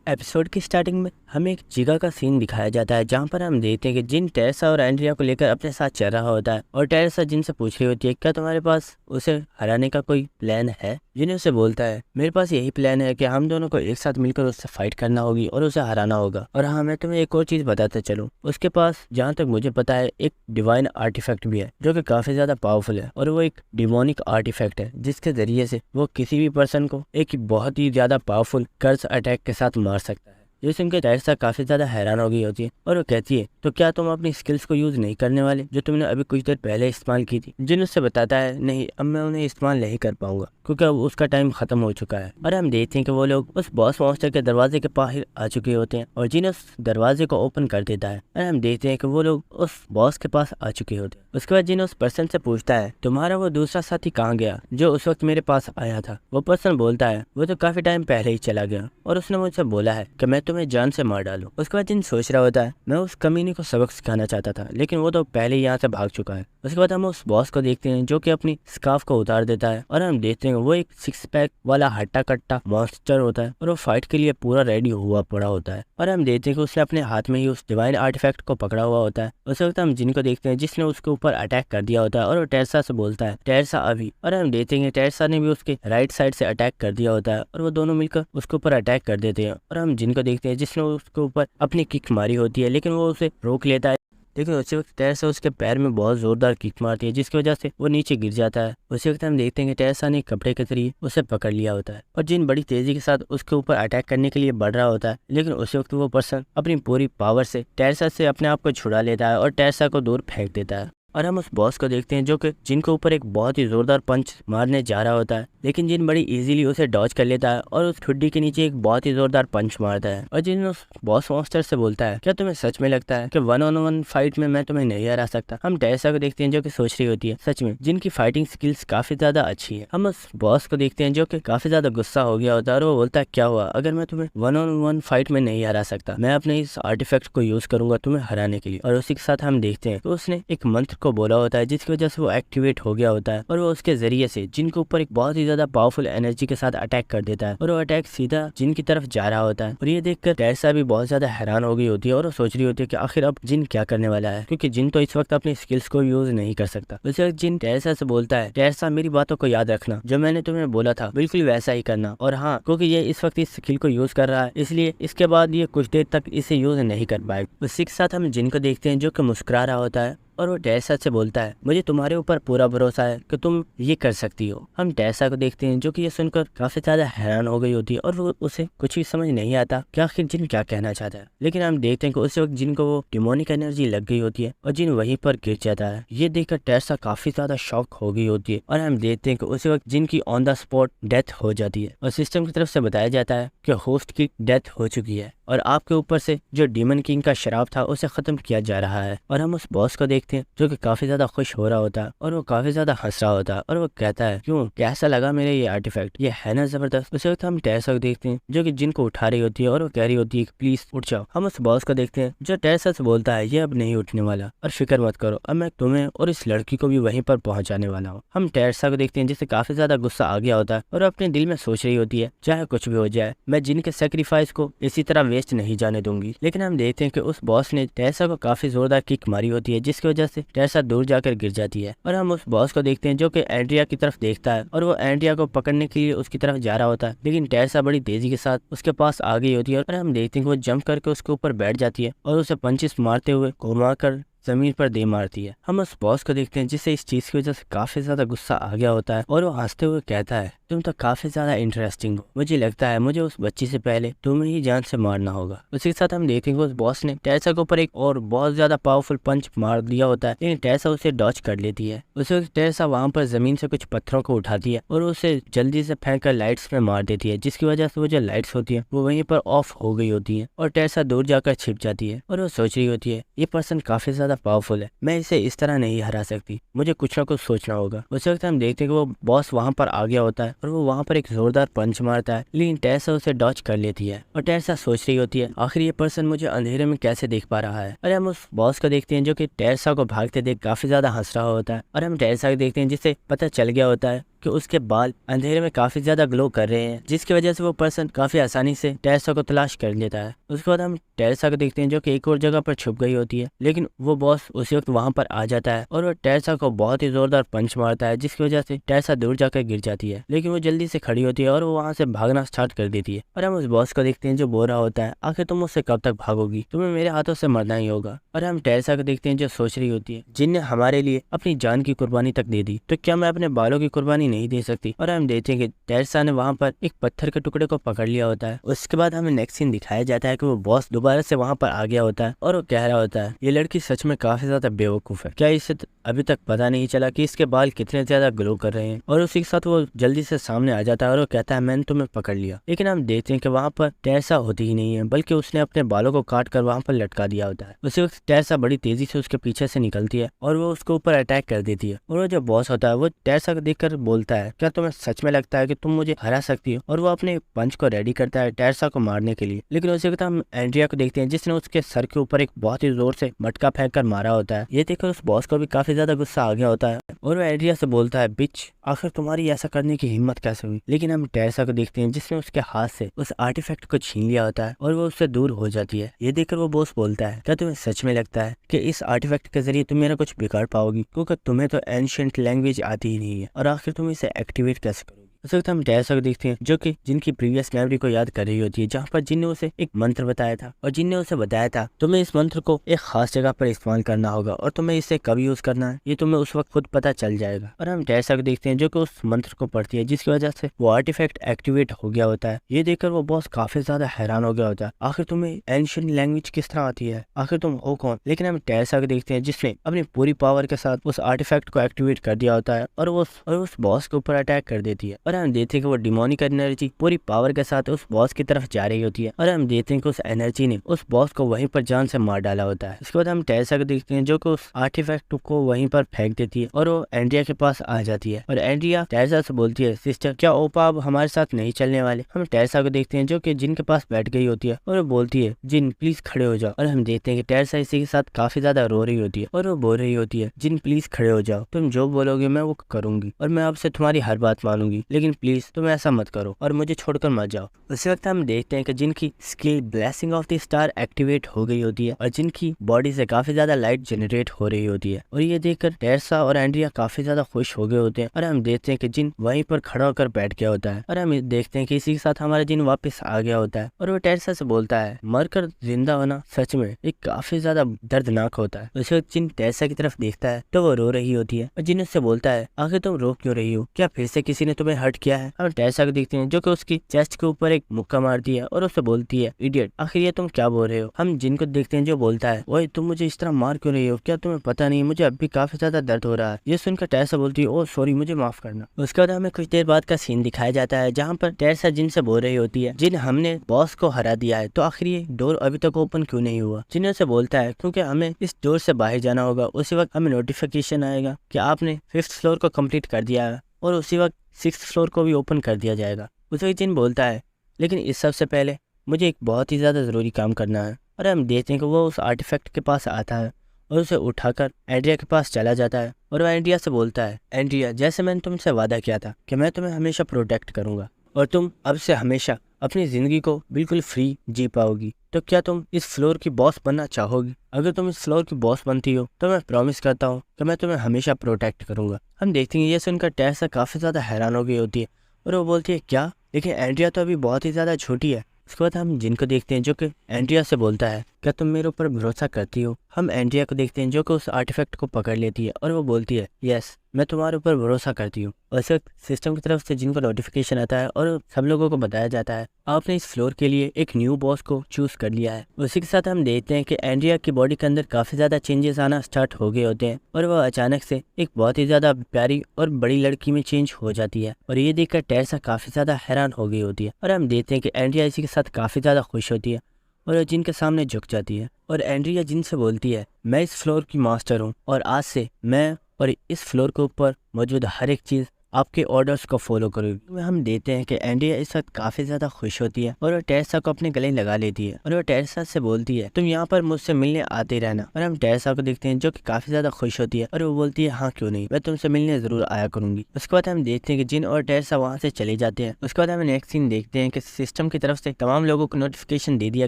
Episode की starting में हमें एक जगह का सीन दिखाया जाता है जहाँ पर हम देखते हैं कि जिन टेरेसा और एंड्रिया को लेकर अपने साथ चल रहा होता है और टेरेसा जिन से पूछ रही होती है क्या तुम्हारे पास उसे हराने का कोई प्लान है। जिन उसे बोलता है मेरे पास यही प्लान है कि हम दोनों को एक साथ मिलकर उससे फाइट करना होगी और उसे हराना होगा। और हाँ, मैं तुम्हें एक और चीज़ बताते चलूँ, उसके पास जहाँ तक मुझे पता है एक डिवाइन आर्टिफैक्ट भी है जो कि काफ़ी ज़्यादा पावरफुल है और वो एक डिमोनिक आर्टिफैक्ट है जिसके ज़रिए से वो किसी भी पर्सन को एक बहुत ही ज़्यादा पावरफुल कर्स अटैक के साथ मार सकता है। ये सुनकर टेरेसा काफ़ी ज़्यादा हैरान हो गई होती है और वो कहती है तो क्या तुम अपनी स्किल्स को यूज़ नहीं करने वाले जो तुमने अभी कुछ देर पहले इस्तेमाल की थी। जिन उससे बताता है नहीं, अब मैं उन्हें इस्तेमाल नहीं कर पाऊंगा क्योंकि अब उसका टाइम खत्म हो चुका है। और हम देखते हैं कि वो लोग उस बॉस मॉन्स्टर के दरवाजे के बाहर आ चुके होते हैं और जिन उस दरवाजे को ओपन कर देता है और हम देखते हैं कि वो लोग उस बॉस के पास आ चुके होते हैं। उसके बाद जिन उस पर्सन से पूछता है तुम्हारा वो दूसरा साथी कहाँ गया जो उस वक्त मेरे पास आया था। वो पर्सन बोलता है वो तो काफी टाइम पहले ही चला गया और उसने मुझसे बोला है कि मैं तुम्हें जान से मार डालूं। उसके बाद जिन सोच रहा होता है मैं उस कमीने को सबक सिखाना चाहता था लेकिन वो तो पहले ही यहाँ से भाग चुका है। उसके बाद हम उस बॉस को देखते हैं जो कि अपनी स्कार्फ को उतार देता है और हम देखते हैं वो एक 6 पैक वाला हट्टा कट्टा मॉन्स्टर होता है और वो फाइट के लिए पूरा रेडी हुआ पड़ा होता है। और हम देखते हैं कि उसने अपने हाथ में ही उस डिवाइन आर्टिफैक्ट को पकड़ा हुआ होता है। उस वक्त हम जिनको देखते हैं जिसने उसके ऊपर अटैक कर दिया होता है और वो टेरेसा से बोलता है टेरेसा अभी। और हम देखते हैं टेरेसा ने भी उसके राइट साइड से अटैक कर दिया होता है और वो दोनों मिलकर उसके ऊपर अटैक कर देते हैं। और हम जिनको देखते हैं जिसने उसके ऊपर अपनी किक मारी होती है लेकिन वो उसे रोक लेता है। लेकिन उसी वक्त टेरेसा उसके पैर में बहुत जोरदार किक मारती है जिसकी वजह से वो नीचे गिर जाता है। उसी वक्त हम देखते हैं कि टेरेसा ने कपड़े के जरिए उसे पकड़ लिया होता है और जिन बड़ी तेजी के साथ उसके ऊपर अटैक करने के लिए बढ़ रहा होता है लेकिन उसी वक्त वो पर्सन अपनी पूरी पावर से टेरेसा से अपने आप को छुड़ा लेता है और टेरेसा को दूर फेंक देता है। और हम उस बॉस को देखते हैं जो कि जिनको ऊपर एक बहुत ही जोरदार पंच मारने जा रहा होता है लेकिन जिन बड़ी इजीली उसे डॉज कर लेता है और उस ठुड्डी के नीचे एक बहुत ही जोरदार पंच मारता है। और जिन उस बॉस मॉन्स्टर से बोलता है क्या तुम्हें सच में लगता है कि 1-on-1 फाइट में मैं तुम्हें नहीं हरा सकता। हम टेरेसा को देखते हैं जो कि सोच रही होती है सच में जिनकी फाइटिंग स्किल्स काफी ज्यादा अच्छी है। हम उस बॉस को देखते हैं जो कि काफी ज्यादा गुस्सा हो गया होता है और वो बोलता है क्या हुआ अगर मैं तुम्हें 1-on-1 फाइट में नहीं हरा सकता, मैं अपने इस आर्टिफैक्ट को यूज करूंगा तुम्हें हराने के लिए। और उसी के साथ हम देखते हैं तो उसने एक मंत्र को बोला होता है जिसकी वजह से वो एक्टिवेट हो गया होता है और वो उसके जरिए से जिनके ऊपर एक बहुत ही ज्यादा पावरफुल एनर्जी के साथ अटैक कर देता है और वो अटैक सीधा जिन की तरफ जा रहा होता है। और ये देखकर टेरेसा भी बहुत ज्यादा हैरान हो गई होती है और वो सोच रही होती है कि आखिर अब जिन क्या करने वाला है क्योंकि जिन तो इस वक्त अपनी स्किल्स को यूज नहीं कर सकता। उस वक्त जिन टेरेसा से बोलता है टेरेसा मेरी बातों को याद रखना, जो मैंने तुम्हें बोला था बिल्कुल वैसा ही करना। और हाँ, क्योंकि ये इस वक्त इस स्किल को यूज कर रहा है इसलिए इसके बाद ये कुछ देर तक इसे यूज नहीं कर पाएगा। उसी के साथ हम जिन को देखते हैं जो कि मुस्कुरा रहा होता है और वो टेरेसा से बोलता है मुझे तुम्हारे ऊपर पूरा भरोसा है कि तुम ये कर सकती हो। हम टेरेसा को देखते हैं जो कि ये सुनकर काफी ज्यादा हैरान हो गई होती है और वो उसे कुछ भी समझ नहीं आता कि आखिर जिन क्या कहना चाहता है। लेकिन हम देखते हैं कि उस वक्त जिन को वो डिमोनिक एनर्जी लग गई होती है और जिन वहीं पर गिर जाता है। ये देखकर टेरेसा काफी ज्यादा शॉक हो गई होती है और हम देखते हैं कि उसी वक्त जिनकी ऑन द स्पॉट डेथ हो जाती है और सिस्टम की तरफ से बताया जाता है कि होस्ट की डेथ हो चुकी है और आपके ऊपर से जो डीमन किंग का शराब था उसे खत्म किया जा रहा है। और हम उस बॉस को देखते हैं जो कि काफी ज्यादा खुश हो रहा होता है और वो काफी ज्यादा हंस रहा होता है और वो कहता है क्यों, कैसा लगा मेरे ये आर्टिफैक्ट, ये है ना जबरदस्त। उस वक्त हम टेरेसा को देखते हैं जो कि जिनको उठा रही होती है और वो कह रही होती है प्लीज उठ जाओ। हम उस बॉस को देखते हैं जो टेरेसा से बोलता है ये अब नहीं उठने वाला और फिक्र मत करो, अब मैं तुम्हें और इस लड़की को भी वहीं पर पहुंचाने वाला हूँ। हम टेरेसा को देखते हैं जिससे काफी ज्यादा गुस्सा आ गया होता है और अपने दिल में सोच रही होती है चाहे कुछ भी हो जाए मैं जिनके सेक्रीफाइस को इसी तरह वेस्ट नहीं जाने दूंगी। लेकिन हम देखते हैं कि उस बॉस ने टेरेसा को काफी जोरदार किक मारी होती है जिसकी वजह से टेरेसा दूर जाकर गिर जाती है। और हम उस बॉस को देखते हैं जो कि एंड्रिया की तरफ देखता है और वो एंड्रिया को पकड़ने के लिए उसकी तरफ जा रहा होता है लेकिन टेरेसा बड़ी तेजी के साथ उसके पास आ गई होती है और हम देखते हैं कि वो जंप करके उसके ऊपर बैठ जाती है और उसे पंचेस मारते हुए घुमा कर जमीन पर दे मारती है। हम उस बॉस को देखते हैं जिससे इस चीज की वजह से काफी ज्यादा गुस्सा आ गया होता है और वो हंसते हुए कहता है तुम तो काफी ज्यादा इंटरेस्टिंग हो, मुझे लगता है मुझे उस बच्ची से पहले तुम्हें ही जान से मारना होगा। उसी के साथ हम देखेंगे उस बॉस ने टेरेसा के ऊपर एक और बहुत ज्यादा पावरफुल पंच मार दिया होता है लेकिन टेरेसा उसे डॉच कर लेती है। उस वक्त टेरेसा वहां पर जमीन से कुछ पत्थरों को उठाती है और उसे जल्दी से फेंक कर लाइट्स में मार देती है जिसकी वजह से वो जो लाइट्स होती है वो वहीं पर ऑफ हो गई होती है और टेरेसा दूर जाकर छिप जाती है और वो सोच रही होती है ये पर्सन काफी ज्यादा पावरफुल है, मैं इसे इस तरह नहीं हरा सकती, मुझे कुछ ना कुछ सोचना होगा। उस वक्त हम देखते हैं कि वो बॉस वहां पर आ गया होता है और वो वहां पर एक जोरदार पंच मारता है लेकिन टेरेसा उसे डॉच कर लेती है और टेरेसा सोच रही होती है आखिर ये पर्सन मुझे अंधेरे में कैसे देख पा रहा है। और हम उस बॉस को देखते हैं जो कि टेरेसा को भागते देख काफी ज्यादा हंस रहा होता है और हम टेरेसा को देखते हैं जिससे पता चल गया होता है कि उसके बाल अंधेरे में काफी ज्यादा ग्लो कर रहे हैं, जिसकी वजह से वो पर्सन काफी आसानी से टेरेसा को तलाश कर लेता है। उसके बाद हम टेरेसा को देखते हैं जो कि एक और जगह पर छुप गई होती है, लेकिन वो बॉस उसी वक्त वहां पर आ जाता है और वो टेरेसा को बहुत ही जोरदार पंच मारता है, जिसकी वजह से टेरेसा दूर जाकर गिर जाती है। लेकिन वो जल्दी से खड़ी होती है और वो वहां से भागना स्टार्ट कर देती है। और हम उस बॉस को देखते हैं जो बोल रहा होता है, आखिर तुम मुझसे कब तक भागोगी, तुम्हें मेरे हाथों से मरना ही होगा। और हम टेरेसा को देखते हैं जो सोच रही होती है, जिनने हमारे लिए अपनी जान की कुर्बानी तक दे दी, तो क्या मैं अपने बालों की कुर्बानी नहीं दे सकती। और हम देखते हैं कि टेरेसा ने वहां पर एक पत्थर के टुकड़े को पकड़ लिया होता है। उसके बाद हमें नेक्स्ट सीन दिखाया जाता है कि वो बॉस दोबारा से वहां पर आ गया होता है और वो कह रहा होता है, ये लड़की सच में काफी ज्यादा बेवकूफ है, क्या इसे अभी तक पता नहीं चला कि इसके बाल कितने ज्यादा ग्लो कर रहे हैं। और उसी के साथ वो जल्दी से सामने आ जाता है और वो कहता है, मैंने तुम्हें पकड़ लिया। लेकिन हम देखते हैं कि वहां पर टेरेसा होती ही नहीं है, बल्कि उसने अपने बालों को काट कर वहां पर लटका दिया होता है। उसी वक्त टेरेसा बड़ी तेजी से उसके पीछे से निकलती है और वो उसके ऊपर अटैक कर देती है। और वो जो बॉस होता है वो टेरेसा को देखकर बोलता है, क्या तुम्हें सच में लगता है कि तुम मुझे हरा सकती हो। और वो अपने पंच को रेडी करता है टेरेसा को मारने के लिए। लेकिन उसी वक्त हम एंड्रिया को देखते हैं जिसने उसके सर के ऊपर एक बहुत ही जोर से मटका फेंक कर मारा होता है। ये देखकर उस बॉस को भी काफी ज्यादा गुस्सा आ गया होता है और वो एंड्रिया से बोलता है, बिच, आखिर तुम्हारी ऐसा करने की हिम्मत कैसे हुई। लेकिन हम टेरेसा को देखते हैं जिसने उसके हाथ से उस आर्टिफैक्ट को छीन लिया होता है और वो उससे दूर हो जाती है। ये देखकर वो बॉस बोलता है, क्या तुम्हें सच में लगता है कि इस आर्टिफैक्ट के जरिए तुम मेरा कुछ बिगाड़ पाओगी, क्योंकि तुम्हें तो एंशिएंट लैंग्वेज आती ही नहीं है, और आखिर तुम इसे एक्टिवेट कैसे करोगी। उस वक्त हम टेरेसा को देखते हैं जो कि जिनकी प्रीवियस मेमोरी को याद कर रही होती है, जहाँ पर जिन ने उसे एक मंत्र बताया था और जिन ने उसे बताया था तुम्हें इस मंत्र को एक खास जगह पर इस्तेमाल करना होगा और तुम्हें इसे कब यूज करना है ये तुम्हें उस वक्त खुद पता चल जाएगा। और हम टेरेसा को देखते हैं जो कि उस मंत्र को पढ़ती है, जिसकी वजह से वो आर्टिफैक्ट एक्टिवेट हो गया होता है। ये देखकर वो बॉस काफी ज्यादा हैरान हो गया होता है, आखिर तुम्हें एंशिएंट लैंग्वेज किस तरह आती है, आखिर तुम हो कौन। लेकिन हम टेरेसा को देखते हैं जिसने अपनी पूरी पावर के साथ उस आर्टिफैक्ट को एक्टिवेट कर दिया होता है और उस बॉस के ऊपर अटैक कर देती है। और हम देखते हैं कि वो डिमोनिक एनर्जी पूरी पावर के साथ उस बॉस की तरफ जा रही होती है और हम देखते हैं कि उस एनर्जी ने उस बॉस को वहीं पर जान से मार डाला होता है। इसके बाद हम टेरेसा को देखते हैं जो कि उस आर्टिफैक्ट को वहीं पर फेंक देती है और वो एंड्रिया के पास आ जाती है। और एंड्रिया टेरेसा से बोलती है, सिस्टर, क्या ओपा अब हमारे साथ नहीं चलने वाले। हम टेरेसा को देखते हैं जो कि जिन के पास बैठ गई होती है और वो बोलती है, जिन प्लीज खड़े हो जाओ। और हम देखते हैं कि टेरेसा इसी के साथ काफी ज्यादा रो रही होती है और वो बोल रही होती है, जिन प्लीज खड़े हो जाओ, तुम जो बोलोगे मैं वो करूंगी और मैं आपसे तुम्हारी हर बात मानूंगी, लेकिन प्लीज तुम ऐसा मत करो और मुझे छोड़कर मत जाओ। उसी वक्त हम देखते हैं कि जिनकी skill blessing of the star activate हो गई होती है और जिनकी बॉडी से काफी ज्यादा लाइट जनरेट हो रही होती है। और ये देखकर टेरेसा और एंड्रिया काफी ज्यादा खुश हो गए होते हैं और हम देखते हैं कि जिन वहीं पर खड़ा होकर बैठ गया होता है। और हम देखते हैं कि इसी के साथ हमारा जिन वापस आ गया होता है और वो टेरेसा से बोलता है, मरकर जिंदा होना सच में एक काफी ज्यादा दर्दनाक होता है। उसी वक्त जिन टेरेसा की तरफ देखता है तो वो रो रही होती है और जिन उससे बोलता है, आखिर तुम रो क्यों रही हो, क्या फिर से किसी ने तुम्हें हर्ट किया है। हम टेरेसा को देखते हैं जो कि उसकी चेस्ट के ऊपर एक मुक्का मारती है और उससे बोलती है, इडियट, आखिर ये तुम क्या बोल रहे हो। हम जिनको देखते हैं जो बोलता है, ओए तुम मुझे इस तरह मार क्यों रही हो, क्या तुम्हें पता नहीं मुझे अब भी काफी ज्यादा दर्द हो रहा है। ये सुनकर टेरेसा बोलती है, ओ सॉरी, मुझे माफ करना। उसके बाद हमें कुछ देर बाद का सीन दिखाया जाता है जहाँ पर टेरेसा जिन से बोल रही होती है, जिन हमने बॉस को हरा दिया है तो आखिर ये डोर अभी तक ओपन क्यों नहीं हुआ। जिन से बोलता है, क्योंकि हमें इस डोर से बाहर जाना होगा। उसी वक्त हमें नोटिफिकेशन आएगा कि आपने 5th फ्लोर को कंप्लीट कर दिया है और उसी वक्त 6th फ्लोर को भी ओपन कर दिया जाएगा। उस वक्त जिन बोलता है, लेकिन इस सबसे पहले मुझे एक बहुत ही ज़्यादा ज़रूरी काम करना है। और हम देखते हैं कि वो उस आर्टिफैक्ट के पास आता है और उसे उठाकर एंड्रिया के पास चला जाता है और वो एंड्रिया से बोलता है, एंड्रिया, जैसे मैंने तुमसे वादा किया था कि मैं तुम्हें हमेशा प्रोटेक्ट करूंगा और तुम अब से हमेशा अपनी ज़िंदगी को बिल्कुल फ्री जी पाओगी, तो क्या तुम इस फ्लोर की बॉस बनना चाहोगी। अगर तुम इस फ्लोर की बॉस बनती हो तो मैं प्रॉमिस करता हूँ कि मैं तुम्हें हमेशा प्रोटेक्ट करूंगा। हम देखते हैं ये सुनकर टेरेसा काफ़ी ज़्यादा हैरान हो गई होती है और वो बोलती है, क्या, लेकिन एंड्रिया तो अभी बहुत ही ज़्यादा छोटी है। उसके बाद हम जिनको देखते हैं जो कि एंड्रिया से बोलता है, क्या तुम मेरे ऊपर भरोसा करती हो। हम एंड्रिया को देखते हैं जो कि उस आर्टिफैक्ट को पकड़ लेती है और वो बोलती है, यस, मैं तुम्हारे ऊपर भरोसा करती हूँ। उस वक्त सिस्टम की तरफ से जिनको नोटिफिकेशन आता है और सब लोगों को बताया जाता है, आपने इस फ्लोर के लिए एक न्यू बॉस को चूज कर लिया है। उसी के साथ हम देखते हैं कि एंड्रिया की बॉडी के अंदर काफी ज्यादा चेंजेस आना स्टार्ट हो गए होते हैं और वह अचानक से एक बहुत ही ज्यादा प्यारी और बड़ी लड़की में चेंज हो जाती है। और ये देखकर टेरेसा काफी ज्यादा हैरान हो गई होती है और हम देखते हैं कि एंड्रिया इसी के साथ काफी ज्यादा खुश होती है और जिन के सामने झुक जाती है। और एंड्रिया जिन से बोलती है, मैं इस फ्लोर की मास्टर हूँ और आज से मैं और इस फ्लोर के ऊपर मौजूद हर एक चीज़ आपके ऑर्डर्स को फॉलो करूंगी। हम देते हैं कि एंड्रिया इस वक्त काफी ज्यादा खुश होती है और वो टेरेसा को अपने गले लगा लेती है और वो टेरेसा से बोलती है तुम यहाँ पर मुझसे मिलने आते रहना। और हम टेरेसा को देखते हैं जो कि काफी ज्यादा खुश होती है और वो बोलती है हाँ क्यों नहीं, मैं तुमसे मिलने जरूर आया करूंगी। उसके बाद हम देखते हैं कि जिन और टेरेसा वहाँ से चले जाते हैं। उसके बाद हम नेक्स्ट सीन देखते हैं कि सिस्टम की तरफ से तमाम लोगों को नोटिफिकेशन दे दिया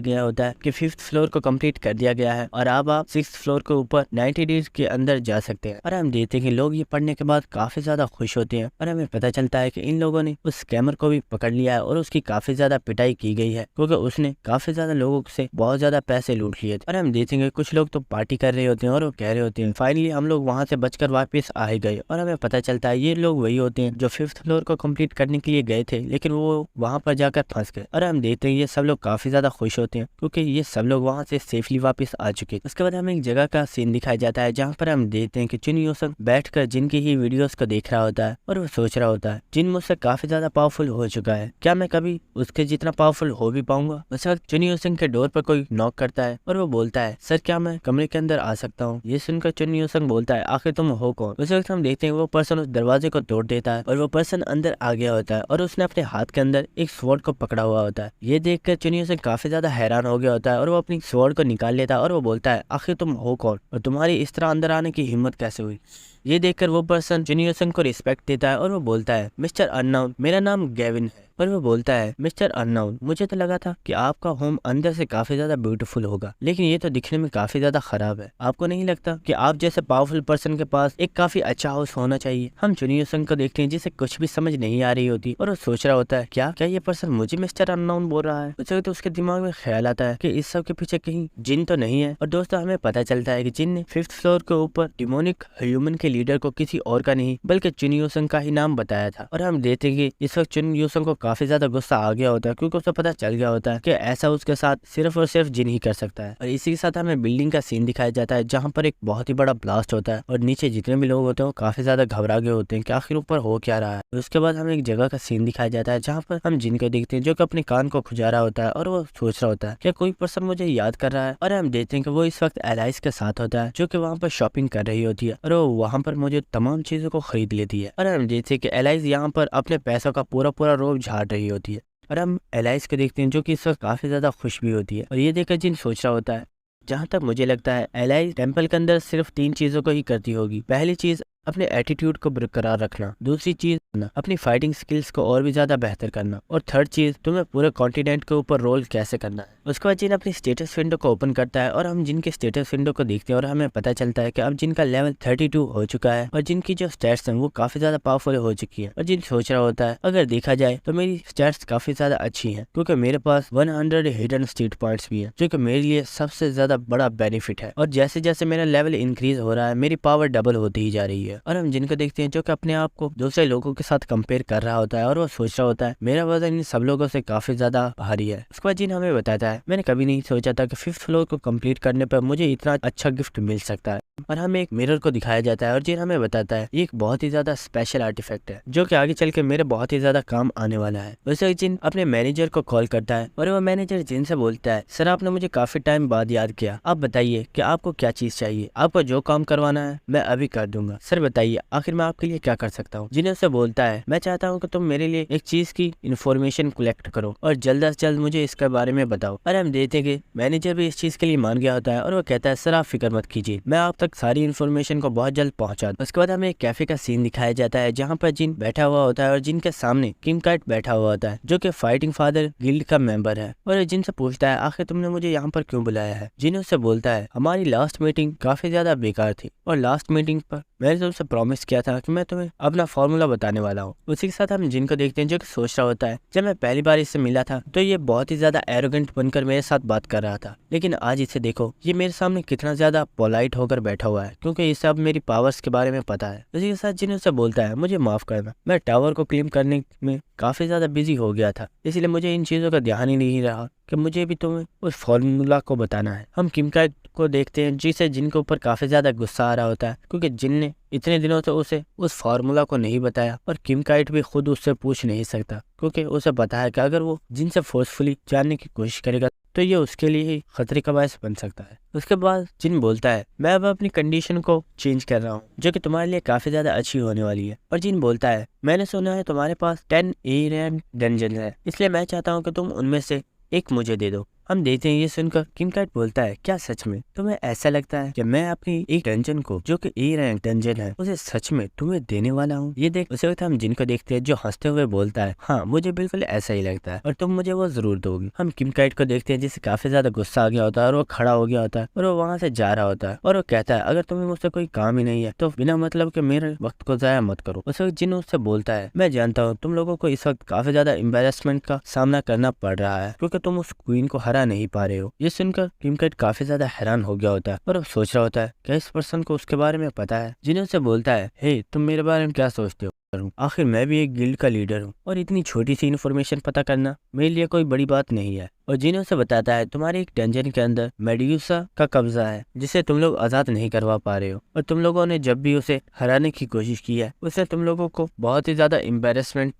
गया होता है कि 5th फ्लोर को कंप्लीट कर दिया गया है और अब आप 6th फ्लोर के ऊपर 90 डेज के अंदर जा सकते हैं। और हम देखते हैं कि लोग ये पढ़ने के बाद काफी ज्यादा खुश होते हैं और हमें पता चलता है कि इन लोगों ने उस स्कैमर को भी पकड़ लिया है और उसकी काफी ज्यादा पिटाई की गई है क्योंकि उसने काफी ज्यादा लोगों से बहुत ज्यादा पैसे लूट लिए थे। और हम देखेंगे कुछ लोग तो पार्टी कर रहे होते हैं और वो कह रहे होते हैं फाइनली हम लोग वहाँ से बचकर वापस आ गए। और हमें पता चलता है ये लोग वही होते हैं जो 5th फ्लोर को कंप्लीट करने के लिए गए थे लेकिन वो वहाँ पर जाकर फंस गए। और हम देखते हैं ये सब लोग काफी ज्यादा खुश होते हैं क्योंकि ये सब लोग वहाँ से सेफली वापस आ चुके हैं। उसके बाद हमें एक जगह का सीन दिखाया जाता है जहाँ पर हम देखते हैं कि चुन यूसुफ बैठकर जिनकी ही वीडियोस को देख रहा होता है और वो सोच रहा होता है जिन मुझसे काफी ज्यादा पावरफुल हो चुका है, क्या मैं कभी उसके जितना पावरफुल हो भी पाऊंगा। उस वक्त चुन यूसुफ के डोर पर कोई नॉक करता है और वो बोलता है सर क्या मैं कमरे के अंदर आ सकता हूँ। ये सुनकर चुन यूसुफ बोलता है आखिर तुम हो कौन। उस वक्त हम देखते हैं वो पर्सन उस दरवाजे को तोड़ देता है और वो पर्सन अंदर आ गया होता है और उसने अपने हाथ के अंदर एक स्वॉर्ड को पकड़ा हुआ होता है। ये देखकर चुन यूसुफ काफी ज्यादा हैरान हो गया होता है और वो अपनी स्वॉर्ड को निकाल लेता है और वो बोलता है आखिर तुम हो कौन और तुम्हारी इस तरह अंदर आने की हिम्मत कैसे हुई। ये देखकर वो पर्सन चुन यूसुफ को रिस्पेक्ट देता है और वो बोलता है मिस्टर अननोन, मेरा नाम गेविन है। पर वो बोलता है मिस्टर अननोन, मुझे तो लगा था कि आपका होम अंदर से काफी ज्यादा ब्यूटीफुल होगा लेकिन ये तो दिखने में काफी ज्यादा खराब है। आपको नहीं लगता कि आप जैसे पावरफुल पर्सन के पास एक काफी अच्छा हाउस होना चाहिए। हम चुन यूसुफ को देखते हैं जिसे कुछ भी समझ नहीं आ रही होती और वो सोच रहा होता है क्या क्या ये पर्सन मुझे मिस्टर अननोन बोल रहा है। उसे तो उसके दिमाग में ख्याल आता है कि इस सब के पीछे कहीं जिन तो नहीं है। और दोस्तों हमें पता चलता है कि जिन ने 5th फ्लोर के ऊपर डिमोनिक ह्यूमन के लीडर को किसी और का नहीं बल्कि चुन यूसुफ का ही नाम बताया था। और हम देखते हैं कि इस वक्त चुन यूसुफ को काफी ज्यादा गुस्सा आ गया होता है क्योंकि उसे पता चल गया होता है कि ऐसा उसके साथ सिर्फ और सिर्फ जिन ही कर सकता है। और इसी के साथ हमें बिल्डिंग का सीन दिखाया जाता है जहाँ पर एक बहुत ही बड़ा ब्लास्ट होता है और नीचे जितने भी लोग होते हैं वो काफी ज्यादा घबरा गए होते हैं कि आखिर ऊपर हो क्या रहा है। उसके बाद हमें एक जगह का सीन दिखाया जाता है जहाँ पर हम जिन को देखते हैं जो कि अपने कान को खुजा रहा होता है और वो सोच रहा होता है कि कोई पर्सन मुझे याद कर रहा है। और हम देखते हैं कि वो इस वक्त एलाइस के साथ होता है जो कि वहाँ पर शॉपिंग कर रही होती है और वो वहाँ पर मुझे तमाम चीजों को खरीद लेती है। और हम देखते हैं कि एलाइस यहाँ पर अपने पैसों का पूरा रोब झाड़ रही होती है। और हम एलाइस को देखते हैं जो कि इस वक्त काफी ज्यादा खुश भी होती है। और ये देखकर जिन सोच रहा होता है जहाँ तक मुझे लगता है एलाइस टेम्पल के अंदर सिर्फ 3 चीजों को ही करती होगी। पहली चीज अपने एटीट्यूड को बरकरार रखना, दूसरी चीज अपनी फाइटिंग स्किल्स को और भी ज्यादा बेहतर करना और थर्ड चीज तुम्हें पूरे कॉन्टिनेंट के ऊपर रोल कैसे करना है। उसके बाद जिन अपनी स्टेटस विंडो को ओपन करता है और हम जिनके स्टेटस विंडो को देखते हैं और हमें पता चलता है कि अब जिनका लेवल 32 हो चुका है और जिनकी जो स्टैट्स हैं वो काफी ज्यादा पावरफुल हो चुकी है। और जिन सोच रहा होता है अगर देखा जाए तो मेरी स्टैट्स काफी ज्यादा अच्छी है क्योंकि मेरे पास 100 हिडन स्टेट पॉइंट्स भी है जो कि मेरे लिए सबसे ज्यादा बड़ा बेनिफिट है। और जैसे जैसे मेरा लेवल इंक्रीज हो रहा है मेरी पावर डबल होती ही जा रही है। और हम जिनको देखते हैं जो कि अपने आप को दूसरे लोगों के साथ कंपेयर कर रहा होता है और वो सोच रहा होता है मेरा वजन इन सब लोगों से काफी ज्यादा भारी है। उसके बाद जिन हमें बताता है मैंने कभी नहीं सोचा था कि 5th फ्लोर को कंप्लीट करने पर मुझे इतना अच्छा गिफ्ट मिल सकता है। और हमें एक मिरर को दिखाया जाता है और जिन हमें बताता है ये एक बहुत ही ज्यादा स्पेशल आर्टिफैक्ट है जो कि आगे चल के मेरे बहुत ही ज्यादा काम आने वाला है। वैसे जिन अपने मैनेजर को कॉल करता है और वो मैनेजर जिन से बोलता है सर आपने मुझे काफी टाइम बाद याद किया, आप बताइए कि आपको क्या चीज चाहिए, आपको जो काम करवाना है मैं अभी कर दूंगा। सर बताइए आखिर मैं आपके लिए क्या कर सकता हूँ। जिन्हें उससे बोलता है मैं चाहता हूँ कि तुम मेरे लिए एक चीज की इन्फॉर्मेशन कलेक्ट करो और जल्द से जल्द मुझे इसके बारे में बताओ। और हम देखते हैं मैनेजर भी इस चीज के लिए मान गया होता है और वो कहता है सर आप फिक्र मत कीजिए, मैं आप तक सारी इन्फॉर्मेशन को बहुत जल्द पहुंचा दूं। उसके बाद हमें एक कैफे का सीन दिखाया जाता है जहाँ पर जिन बैठा हुआ होता है और जिनके सामने किम काइट बैठा हुआ होता है जो कि फाइटिंग फादर गिल्ड का मेंबर है। और जिन से पूछता है आखिर तुमने मुझे यहाँ पर क्यों बुलाया है। जिन उससे बोलता है हमारी लास्ट मीटिंग काफी ज्यादा बेकार थी और लास्ट मीटिंग पर मैंने तुमसे प्रॉमिस किया था कि मैं तुम्हें अपना फॉर्मूला बताने वाला हूँ। उसी के साथ हम जिनको देखते हैं जो कि सोच रहा होता है जब मैं पहली बार इससे मिला था तो ये बहुत ही ज्यादा एरोगेंट बनकर मेरे साथ बात कर रहा था, लेकिन आज इसे देखो ये मेरे सामने कितना ज्यादा पोलाइट होकर बैठा हुआ है क्योंकि इसे अब मेरी पावर्स के बारे में पता है। उसी के साथ जिन उससे बोलता है मुझे माफ करना, मैं टावर को क्लेम करने में काफी ज्यादा बिजी हो गया था इसलिए मुझे इन चीजों का ध्यान ही नहीं रहा कि मुझे भी तुम्हें उस फॉर्मूला को बताना है। हम किम काइट को देखते हैं जिसे जिन के ऊपर काफी ज्यादा गुस्सा आ रहा होता है, क्योंकि जिन ने इतने दिनों से उसे उस फार्मूला को नहीं बताया और किम काइट भी खुद उससे पूछ नहीं सकता, क्योंकि उसे पता है कि अगर वो जिन से फोर्सफुली जानने की कोशिश करेगा तो ये उसके लिए ही खतरे का बायस बन सकता है। उसके बाद जिन बोलता है मैं अब अपनी कंडीशन को चेंज कर रहा हूँ जो कि तुम्हारे लिए काफी ज्यादा अच्छी होने वाली है। और जिन बोलता है मैंने सुना है तुम्हारे पास 10 A रैंक डंजन है, इसलिए मैं चाहता हूँ कि तुम उनमें से एक मुझे दे दो। हम देखते हैं ये सुनकर किम काइट बोलता है क्या सच में तुम्हें ऐसा लगता है कि मैं अपनी एक डंजन को जो कि A रैंक डंजन है उसे सच में तुम्हें देने वाला हूँ। ये देख उसे वक्त हम जिनको देखते हैं जो हंसते हुए बोलता है हाँ मुझे बिल्कुल ऐसा ही लगता है और तुम मुझे वो जरूर दोगी। हम किम काइट को देखते हैं जिसे काफी ज्यादा गुस्सा आ गया होता है और वो खड़ा हो गया होता है और वो वहाँ से जा रहा होता है और वो कहता है अगर तुम्हें मुझसे कोई काम ही नहीं है तो बिना मतलब के मेरे वक्त को जाया मत करो। उस वक्त जिन उससे बोलता है मैं जानता हूँ तुम लोगों को इस वक्त काफी ज्यादा एम्बेरसमेंट का सामना करना पड़ रहा है क्योंकि तुम उस क्वीन को हरा नहीं पा रहे हो। ये सुनकर किम काइट काफी ज्यादा हैरान हो गया होता है और अब सोच रहा होता है क्या इस पर्सन को उसके बारे में पता है। जिन्हें से बोलता है हे तुम मेरे बारे में क्या सोचते हो, आखिर मैं भी एक गिल्ड का लीडर हूँ और इतनी छोटी सी इन्फॉर्मेशन पता करना मेरे लिए कोई बड़ी बात नहीं है। और जिन्हों से बताता है तुम्हारे एक डंजन के अंदर मेड्यूसा का कब्जा है जिसे तुम लोग आजाद नहीं करवा पा रहे हो और तुम लोगों ने जब भी उसे हराने की कोशिश की है उससे तुम लोगों को बहुत ही ज्यादा एम्बेरसमेंट,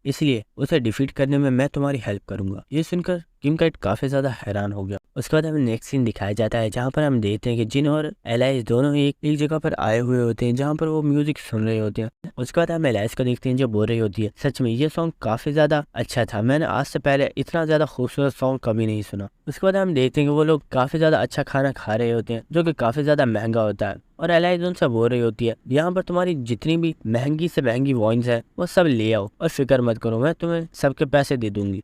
इसलिए उसे डिफीट करने में मैं तुम्हारी हेल्प करूंगा। ये सुनकर किम काइट काफी ज्यादा हैरान हो गया। उसके बाद हमें नेक्स्ट सीन दिखाया जाता है जहाँ पर हम देखते हैं कि जिन और एलाइस दोनों ही एक जगह पर आए हुए होते हैं जहाँ पर वो म्यूजिक सुन रहे होते हैं। उसके बाद हम एलाइस को देखते हैं जो बोल रही होती है सच में ये सॉन्ग काफी ज्यादा अच्छा था, मैंने आज से पहले इतना ज्यादा खूबसूरत सॉन्ग कभी नहीं सुना। उसके बाद हम देखते हैं कि वो लोग काफी ज्यादा अच्छा खाना खा रहे होते हैं जो कि काफी ज्यादा महंगा होता है और एलाइस उनसे बोल रही होती है यहाँ पर तुम्हारी जितनी भी महंगी से महंगी वाइन्स है वो सब ले आओ और फिक्र मत करो मैं तुम्हें सबके पैसे दे दूंगी।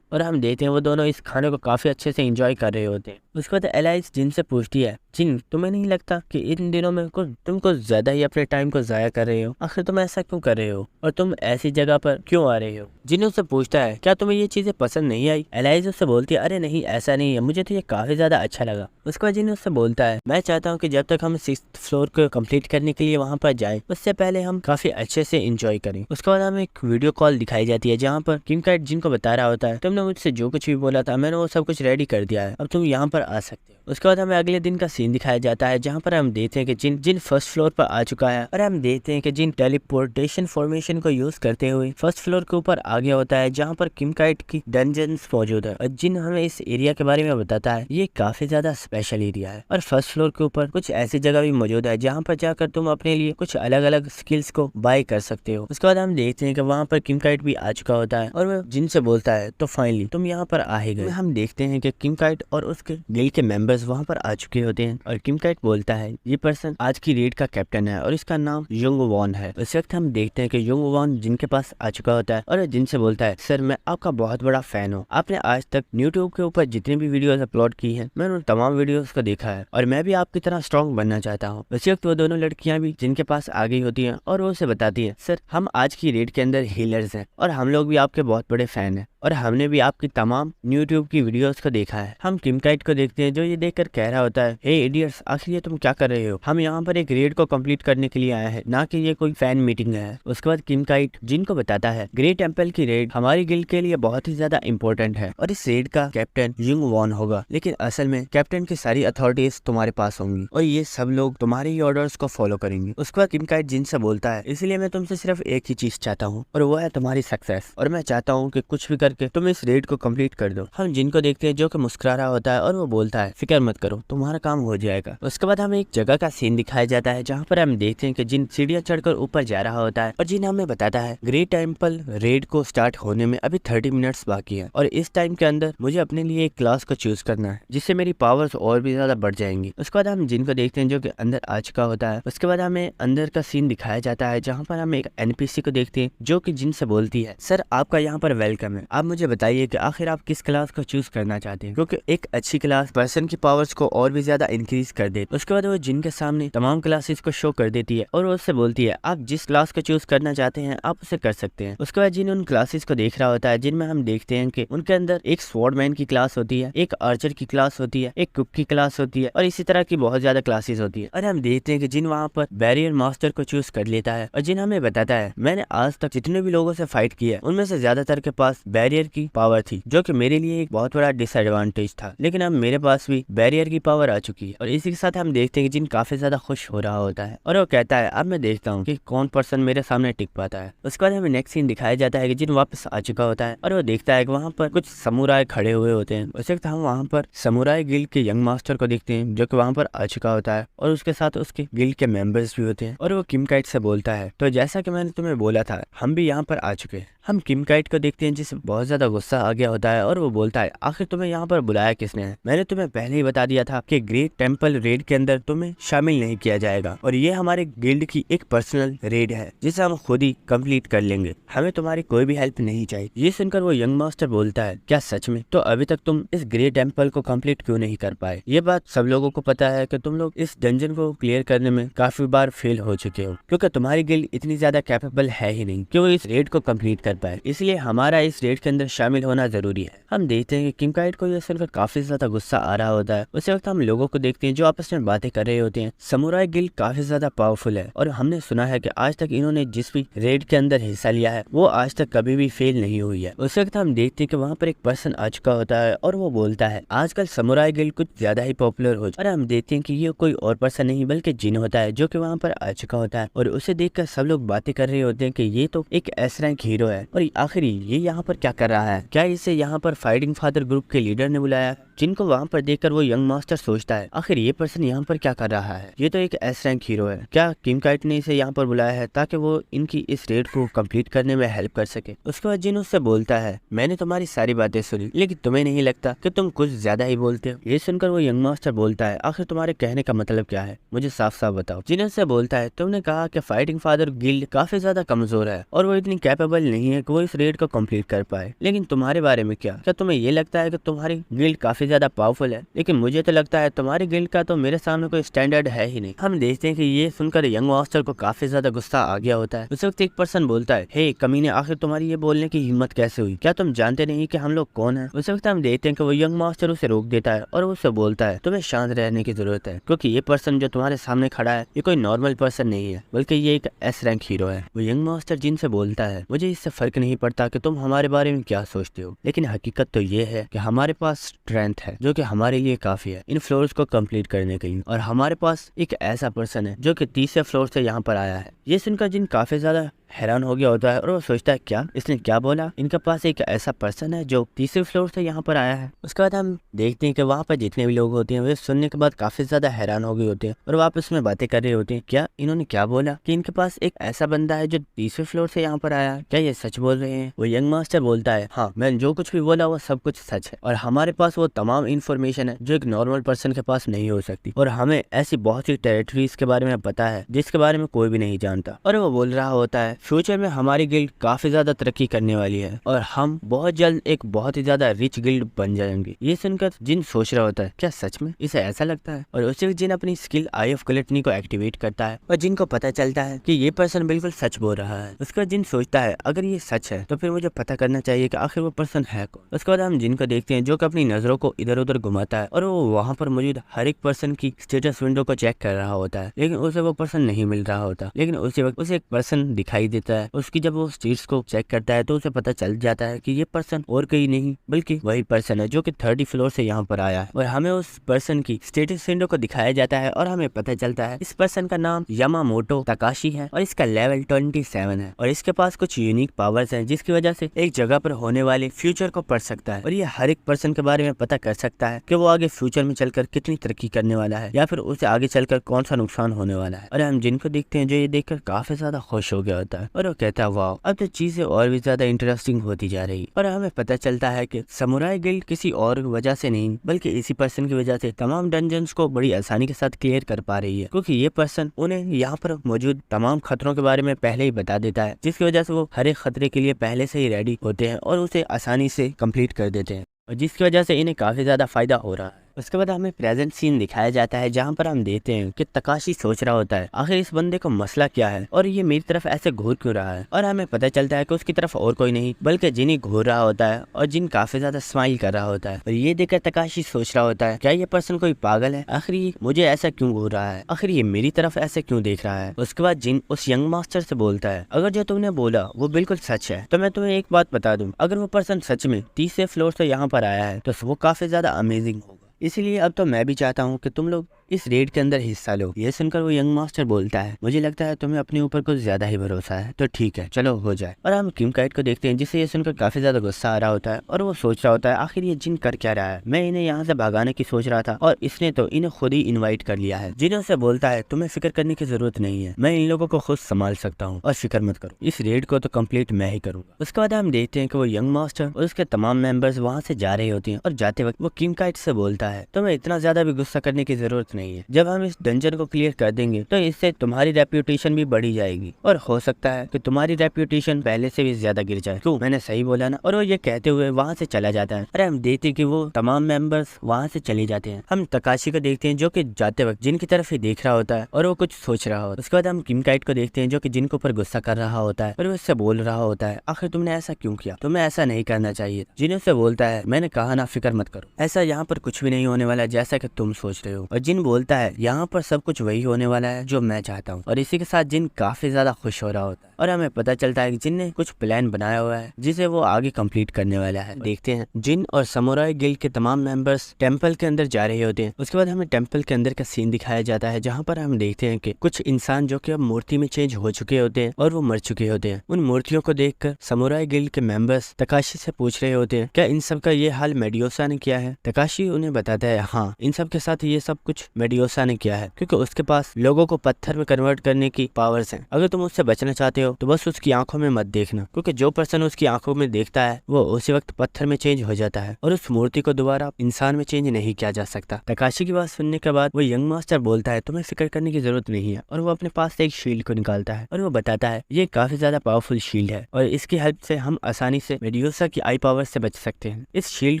और हम देखते हैं वो दोनों इस खाने को काफी अच्छे से एंजॉय कर रहे होते हैं। उसके बाद एलाइस जिन से पूछती है जिन तुम्हें नहीं लगता कि इन दिनों में तुम कुछ ज्यादा ही अपने टाइम को जाया कर रहे हो, आखिर तुम ऐसा क्यों कर रहे हो और तुम ऐसी जगह पर क्यों आ रहे हो। जिन उससे पूछता है क्या तुम्हें ये चीजें पसंद नहीं आई। एलाइस उससे बोलती है अरे नहीं ऐसा नहीं है, मुझे तो ये काफी ज्यादा अच्छा लगा। उसके बाद जिन उससे बोलता है मैं चाहता हूँ कि जब तक हम 6th फ्लोर को कम्प्लीट करने के लिए वहाँ पर जाए उससे पहले हम काफी अच्छे से इंजॉय करें। उसके बाद हमें एक वीडियो कॉल दिखाई जाती है जहाँ पर किम काइट जिनको बता रहा होता है तुमने मुझसे जो कुछ भी बोला था मैंने वो सब कुछ रेडी कर दिया है, अब तुम यहाँ पर आ सकते हो। उसके बाद हमें अगले दिन का सीन दिखाया जाता है जहाँ पर हम देखते हैं कि जिन फर्स्ट फ्लोर पर आ चुका है और हम देखते हैं कि जिन टेलीपोर्टेशन फॉर्मेशन को यूज करते हुए फर्स्ट फ्लोर के ऊपर आ गया होता है जहाँ पर किम काइट की डंजन्स मौजूद है। और जिन हमें इस एरिया के बारे में बताता है ये काफी ज्यादा स्पेशल एरिया है और फर्स्ट फ्लोर के ऊपर कुछ ऐसी जगह भी मौजूद है जहाँ पर जाकर तुम अपने लिए कुछ अलग अलग स्किल्स को बाय कर सकते हो। उसके बाद हम देखते हैं कि वहाँ पर किम काइट भी आ चुका होता है और वह जिनसे बोलता है तो फाइनली तुम यहाँ पर आ ही गए। हम देखते हैं कि किम काइट और उसके गिल्ड के मेंबर्स वहाँ पर आ चुके होते हैं और किम काइट बोलता है ये पर्सन आज की रेड का कैप्टन है और इसका नाम युंग वॉन है। उस वक्त हम देखते हैं कि युंग वॉन जिनके पास आ चुका होता है और जिनसे बोलता है सर मैं आपका बहुत बड़ा फैन हूँ, आपने आज तक यूट्यूब के ऊपर जितनी भी वीडियोस अपलोड की हैं मैंने उन तमाम वीडियोस को देखा है और मैं भी आपकी तरह स्ट्रॉन्ग बनना चाहता हूँ। उसी वक्त वो दोनों लड़कियां भी जिनके पास आ गई होती हैं और वो उसे बताती है सर हम आज की रेड के अंदर हीलर्स हैं और हम लोग भी आपके बहुत बड़े फैन हैं और हमने भी आपकी तमाम यूट्यूब की वीडियोस को देखा है। हम किम काइट को देखते हैं जो ये देखकर कह रहा होता है हे इडियट्स आखिर ये तुम क्या कर रहे हो, हम यहाँ पर एक रेड को कंप्लीट करने के लिए आए हैं ना कि ये कोई फैन मीटिंग है। उसके बाद किम काइट जिनको बताता है ग्रेट टेंपल की रेड हमारी गिल्ड के लिए बहुत ही ज्यादा इंपॉर्टेंट है और इस रेड का कैप्टन युंग वॉन होगा, लेकिन असल में कैप्टन की सारी अथॉरिटीज तुम्हारे पास होंगी और ये सब लोग तुम्हारे ही ऑर्डर्स को फॉलो करेंगे। उसके बाद किम काइट जिनसे बोलता है इसलिए मैं तुमसे सिर्फ एक ही चीज चाहता हूँ और वो है तुम्हारी सक्सेस और मैं चाहता हूँ कि कुछ भी करके तुम इस रेड को कंप्लीट कर दो। हम जिनको देखते हैं जो कि मुस्कुरा रहा होता है और वो बोलता है फिक्र मत करो तुम्हारा काम हो जाएगा। उसके बाद हमें एक जगह का सीन दिखाया जाता है जहाँ पर हम देखते हैं कि जिन सीढ़ियां चढ़कर ऊपर जा रहा होता है और जिन हमें बताता है ग्रेट टेंपल रेड को स्टार्ट होने में अभी 30 मिनट्स बाकी है और इस टाइम के अंदर मुझे अपने लिए एक क्लास को चूज करना है जिससे मेरी पावर्स और भी ज्यादा बढ़ जाएंगी। उसके बाद हम जिनको देखते हैं जो कि अंदर आ चुका होता है। उसके बाद हमें अंदर का सीन दिखाया जाता है जहाँ पर हम एक एनपीसी को देखते हैं जो कि जिनसे बोलती है सर आपका यहाँ पर वेलकम है, आप मुझे बताइए कि आखिर आप किस क्लास को चूज करना चाहते हैं क्योंकि एक अच्छी क्लास पर्सन की पावर्स को और भी ज्यादा इंक्रीज कर देती है। उसके बाद वो जिनके सामने तमाम क्लासेस को शो कर देती है और वो उससे बोलती है आप जिस क्लास को चूज करना चाहते हैं आप उसे कर सकते हैं। उसके बाद जिन उन क्लासेस को देख रहा होता है जिनमें हम देखते हैं कि उनके अंदर एक स्वॉर्डमैन की क्लास होती है, एक आर्चर की क्लास होती है, एक कुक की क्लास होती है और इसी तरह की बहुत ज्यादा क्लासेस होती है। और हम देखते हैं कि जिन वहाँ पर बैरियर मास्टर को चूज कर लेता है और जिन हमें बताता है मैंने आज तक जितने भी लोगों से फाइट किया उनमें से ज्यादातर के पास बैरियर की पावर थी जो कि मेरे लिए एक बहुत बड़ा डिसएडवांटेज था, लेकिन अब मेरे पास भी बैरियर की पावर आ चुकी है। और इसी के साथ हम देखते हैं कि जिन काफी ज्यादा खुश हो रहा होता है और वो कहता है अब मैं देखता हूँ कि कौन पर्सन मेरे सामने टिक पाता है। उसके बाद हमें नेक्स्ट सीन दिखाया जाता है कि जिन वापस आ चुका होता है और वो देखता है कि वहाँ पर कुछ समुराय खड़े हुए होते हैं। उस वक्त हम वहाँ पर समुराय गिल्ड के यंग मास्टर को देखते हैं जो कि वहाँ पर आ चुका होता है और उसके साथ उसके गिल्ड के मेंबर्स भी होते हैं। और वो किम काइट से बोलता है तो जैसा कि मैंने तुम्हें बोला था हम भी यहाँ पर आ चुके हैं। हम किम काइट को देखते हैं जिसे बहुत ज्यादा गुस्सा आ गया होता है और वो बोलता है आखिर तुम्हें यहाँ पर बुलाया किसने है? मैंने तुम्हें पहले ही बता दिया था कि ग्रेट टेम्पल रेड के अंदर तुम्हें शामिल नहीं किया जाएगा और ये हमारे गिल्ड की एक पर्सनल रेड है जिसे हम खुद ही कंप्लीट कर लेंगे, हमें तुम्हारी कोई भी हेल्प नहीं चाहिए। ये सुनकर वो यंग मास्टर बोलता है क्या सच में? तो अभी तक तुम इस ग्रेट टेम्पल को कंप्लीट क्यों नहीं कर पाए? ये बात सब लोगों को पता है कि तुम लोग इस डंजन को क्लियर करने में काफी बार फेल हो चुके हो क्योंकि तुम्हारी गिल्ड इतनी ज्यादा कैपेबल है ही नहीं कि वो इस रेड को कंप्लीट कर पाए, इसलिए हमारा इस रेड के अंदर शामिल होना जरूरी है। हम देखते हैं कि किम काइट को यह सुनकर काफी ज्यादा गुस्सा आ रहा होता है। उसी वक्त हम लोगों को देखते हैं जो आपस में बातें कर रहे होते हैं। समुराई गिल्ड काफी ज्यादा पावरफुल है और हमने सुना है कि आज तक इन्होंने जिस भी रेड के अंदर हिस्सा लिया है वो आज तक कभी भी फेल नहीं हुई है। उस वक्त हम देखते हैं कि वहाँ पर एक पर्सन आ चुका होता है और वो बोलता है आजकल समुराई गिल्ड कुछ ज्यादा ही पॉपुलर हो और हम देखते हैं कि ये कोई और पर्सन नहीं बल्कि जिन होता है जो कि वहाँ पर आ चुका होता है और उसे देखकर सब लोग बातें कर रहे होते हैं कि ये तो एक एस रैंक हीरो है और आखिर ये यहाँ पर क्या कर रहा है? क्या इसे यहाँ पर फाइटिंग फादर ग्रुप के लीडर ने बुलाया? जिनको वहाँ पर देखकर वो यंग मास्टर सोचता है आखिर ये पर्सन यहाँ पर क्या कर रहा है? ये तो एक एस रैंक हीरो है। क्या किम काइट ने इसे यहाँ पर बुलाया है ताकि वो इनकी इस रेड को कंप्लीट करने में हेल्प कर सके? उसके बाद जिन उससे बोलता है मैंने तुम्हारी सारी बातें सुनी लेकिन तुम्हें नहीं लगता कि तुम कुछ ज्यादा ही बोलते हो? ये सुनकर वो यंग मास्टर बोलता है आखिर तुम्हारे कहने का मतलब क्या है? मुझे साफ साफ बताओ। जिन उससे बोलता है तुमने कहा कि फाइटिंग फादर गिल्ड काफी ज्यादा कमजोर है और वो इतनी कैपेबल नहीं है कि वो इस रेड को कंप्लीट कर पाए, लेकिन तुम्हारे बारे में क्या तुम्हें ये लगता है कि तुम्हारी गिल्ड काफी ज्यादा पावरफुल है? लेकिन मुझे तो लगता है तुम्हारी गिल्ड का तो मेरे सामने कोई स्टैंडर्ड है ही नहीं। हम देखते हैं कि ये सुनकर यंग मास्टर को काफी ज्यादा गुस्सा आ गया होता है। उस वक्त एक पर्सन बोलता है हे कमीने, आखिर तुम्हारी ये बोलने की हिम्मत कैसे हुई? क्या तुम जानते नहीं कि हम लोग कौन है? उस वक्त हम देखते हैं कि वो यंग मास्टर उसे रोक देता है और उससे बोलता है तुम्हें शांत रहने की जरूरत है क्योंकि ये पर्सन जो तुम्हारे सामने खड़ा है ये कोई नॉर्मल पर्सन नहीं है बल्कि ये एक एस रैंक हीरो है। वो यंग मास्टर जिनसे बोलता है मुझे इससे फर्क नहीं पड़ता कि तुम हमारे बारे में क्या सोचते हो, लेकिन हकीकत तो ये है कि हमारे पास स्ट्रेंथ है जो कि हमारे लिए काफी है इन फ्लोर्स को कंप्लीट करने के लिए और हमारे पास एक ऐसा पर्सन है जो कि तीसरे फ्लोर से यहाँ पर आया है। ये सुनकर जिन काफी ज्यादा हैरान हो गया होता है और वो सोचता है क्या इसने क्या बोला? इनके पास एक ऐसा पर्सन है जो तीसरे फ्लोर से यहाँ पर आया है। उसके बाद हम देखते हैं कि वहाँ पर जितने भी लोग होते हैं वे सुनने के बाद काफी ज्यादा हैरान हो गए होते हैं और वापस में बातें कर रहे होते हैं क्या इन्होंने क्या बोला कि इनके पास एक ऐसा बंदा है जो तीसरे फ्लोर से यहाँ पर आया? क्या ये सच बोल रहे हैं? वो यंग मास्टर बोलता है हाँ, मैं जो कुछ भी बोला वो सब कुछ सच है और हमारे पास वो तमाम इन्फॉर्मेशन है जो एक नॉर्मल पर्सन के पास नहीं हो सकती और हमें ऐसी बहुत सी टेरिटरीज के बारे में पता है जिसके बारे में कोई भी नहीं जानता। और वो बोल रहा होता है फ्यूचर में हमारी गिल्ड काफी ज्यादा तरक्की करने वाली है और हम बहुत जल्द एक बहुत ही ज्यादा रिच गिल्ड बन जाएंगे। ये सुनकर जिन सोच रहा होता है क्या सच में इसे ऐसा लगता है? और उसी वक्त जिन अपनी स्किल आई ऑफ ग्लटनी को एक्टिवेट करता है और जिनको पता चलता है कि ये पर्सन बिल्कुल सच बोल रहा है। उसके बाद जिन सोचता है अगर ये सच है तो फिर मुझे पता करना चाहिए कि आखिर वो पर्सन है कौन। उसके बाद हम जिनको देखते हैं जो कि अपनी नजरों को इधर उधर घुमाता है और वो वहाँ पर मौजूद हर एक पर्सन की स्टेटस विंडो को चेक कर रहा होता है, लेकिन उसे वो पर्सन नहीं मिल रहा होता। लेकिन उसी वक्त उसे एक पर्सन दिखाई देता है। उसकी जब वो स्टेट्स को चेक करता है तो उसे पता चल जाता है कि ये पर्सन और कोई नहीं बल्कि वही पर्सन है जो कि 30 फ्लोर से यहाँ पर आया है और हमें उस पर्सन की स्टेटस विंडो को दिखाया जाता है और हमें पता चलता है इस पर्सन का नाम यामामोटो तकाशी है और इसका लेवल 27 है और इसके पास कुछ यूनिक पावर्स हैं जिसकी वजह से एक जगह पर होने वाले फ्यूचर को पढ़ सकता है और ये हर एक पर्सन के बारे में पता कर सकता है कि वो आगे फ्यूचर में चलकर कितनी तरक्की करने वाला है या फिर उसे आगे चलकर कौन सा नुकसान होने वाला है। और हम जिनको देखते हैं जो ये देखकर काफी ज्यादा खुश हो गया होता है और वो कहता है वाह, अब तो चीजें और भी ज्यादा इंटरेस्टिंग होती जा रही। और हमें पता चलता है कि समुराई गिल्ड किसी और वजह से नहीं बल्कि इसी पर्सन की वजह से तमाम डंजन्स को बड़ी आसानी के साथ क्लियर कर पा रही है क्योंकि ये पर्सन उन्हें यहाँ पर मौजूद तमाम खतरों के बारे में पहले ही बता देता है जिसकी वजह से वो हर एक खतरे के लिए पहले से ही रेडी होते हैं और उसे आसानी से कंप्लीट कर देते हैं और जिसकी वजह से इन्हें काफी ज्यादा फायदा हो रहा है। उसके बाद हमें प्रेजेंट सीन दिखाया जाता है जहाँ पर हम देखते हैं कि तकाशी सोच रहा होता है आखिर इस बंदे को मसला क्या है और ये मेरी तरफ ऐसे घूर क्यों रहा है। और हमें पता चलता है कि उसकी तरफ और कोई नहीं बल्कि जिन घूर रहा होता है और जिन काफी ज्यादा स्माइल कर रहा होता है और ये देखकर तकाशी सोच रहा होता है क्या ये पर्सन कोई पागल है? आखिर ये मुझे ऐसा क्यों घूर रहा है? आखिर ये मेरी तरफ ऐसे क्यों देख रहा है? उसके बाद जिन उस यंग मास्टर से बोलता है अगर जो तुमने बोला वो बिल्कुल सच है तो मैं तुम्हें एक बात बता दूं, अगर वो पर्सन सच में तीसरे फ्लोर से यहाँ पर आया है तो वो काफी ज्यादा अमेजिंग होगा इसलिए अब तो मैं भी चाहता हूँ कि तुम लोग इस रेड के अंदर हिस्सा लो। ये सुनकर वो यंग मास्टर बोलता है, मुझे लगता है तुम्हें अपने ऊपर कुछ ज्यादा ही भरोसा है, तो ठीक है चलो हो जाए। और हम किम काइट को देखते हैं जिसे ये सुनकर काफी ज्यादा गुस्सा आ रहा होता है और वो सोच रहा होता है आखिर ये जिन कर क्या रहा है, मैं इन्हें यहाँ से भगाने की सोच रहा था और इसने तो इन्हें खुद ही इन्वाइट कर लिया है। जिन से बोलता है तुम्हें फिक्र करने की जरूरत नहीं है, मैं इन लोगों को खुद संभाल सकता हूँ और फिक्र मत करो, इस रेड को तो कम्प्लीट मैं ही करूंगा। उसके बाद हम देखते हैं कि वो यंग मास्टर और उसके तमाम मेंबर्स वहाँ से जा रहे होते हैं और जाते वक्त वो किम काइट से बोलता है तुम्हें इतना ज्यादा भी गुस्सा करने की जरूरत नहीं है, जब हम इस डंजन को क्लियर कर देंगे तो इससे तुम्हारी रेप्यूटेशन भी बढ़ी जाएगी और हो सकता है कि तुम्हारी रेप्यूटेशन पहले से भी ज्यादा गिर जाए। क्यों, मैंने सही बोला ना? और वो ये कहते हुए वहाँ से चला जाता है। अरे हम देखते हैं कि वो तमाम मेंबर्स वहाँ से चले जाते हैं। हम तकाशी को देखते हैं जो कि जाते वक्त जिन की तरफ ही देख रहा होता है और वो कुछ सोच रहा होता है। उसके बाद हम किम काइट को देखते हैं जो कि जिन के ऊपर गुस्सा कर रहा होता है और वो उससे बोल रहा होता है आखिर तुमने ऐसा क्यों किया, तुम्हें ऐसा नहीं करना चाहिए। जिन उससे बोलता है मैंने कहा ना फिक्र मत करो, ऐसा यहाँ पर कुछ भी नहीं होने वाला जैसा कि तुम सोच रहे हो। और जिन बोलता है यहाँ पर सब कुछ वही होने वाला है जो मैं चाहता हूँ। और इसी के साथ जिन काफी ज्यादा खुश हो रहा होता है और हमें पता चलता है कि जिन ने कुछ प्लान बनाया हुआ है जिसे वो आगे कंप्लीट करने वाला है। देखते हैं जिन और समुराई गिल्ड के तमाम मेंबर्स टेंपल के अंदर जा रहे होते हैं। उसके बाद हमें टेंपल के अंदर का सीन दिखाया जाता है जहाँ पर हम देखते हैं कि कुछ इंसान जो कि अब मूर्ति में चेंज हो चुके होते हैं और वो मर चुके होते हैं। उन मूर्तियों को देखकर समुराई गिल्ड के मेंबर्स तकाशी से पूछ रहे होते हैं क्या इन सब का ये हाल मेडियोसा ने किया है। तकाशी उन्हें बताता है हाँ, इन सब के साथ ये सब कुछ मेडियोसा ने किया है क्योंकि उसके पास लोगों को पत्थर में कन्वर्ट करने की पावर्स हैं। अगर तुम उससे बचना चाहते हो तो बस उसकी आंखों में मत देखना, क्योंकि जो पर्सन उसकी आंखों में देखता है वो उसी वक्त पत्थर में चेंज हो जाता है और उस मूर्ति को दोबारा इंसान में चेंज नहीं किया जा सकता। तकाशी की बात सुनने के बाद वो यंग मास्टर बोलता है तुम्हें फिक्र करने की जरूरत नहीं है और वो अपने पास से एक शील्ड को निकालता है और वो बताता है ये काफी ज्यादा पावरफुल शील्ड है और इसकी हेल्प से हम आसानी से मेडियोसा की आई पावर से बच सकते हैं। इस शील्ड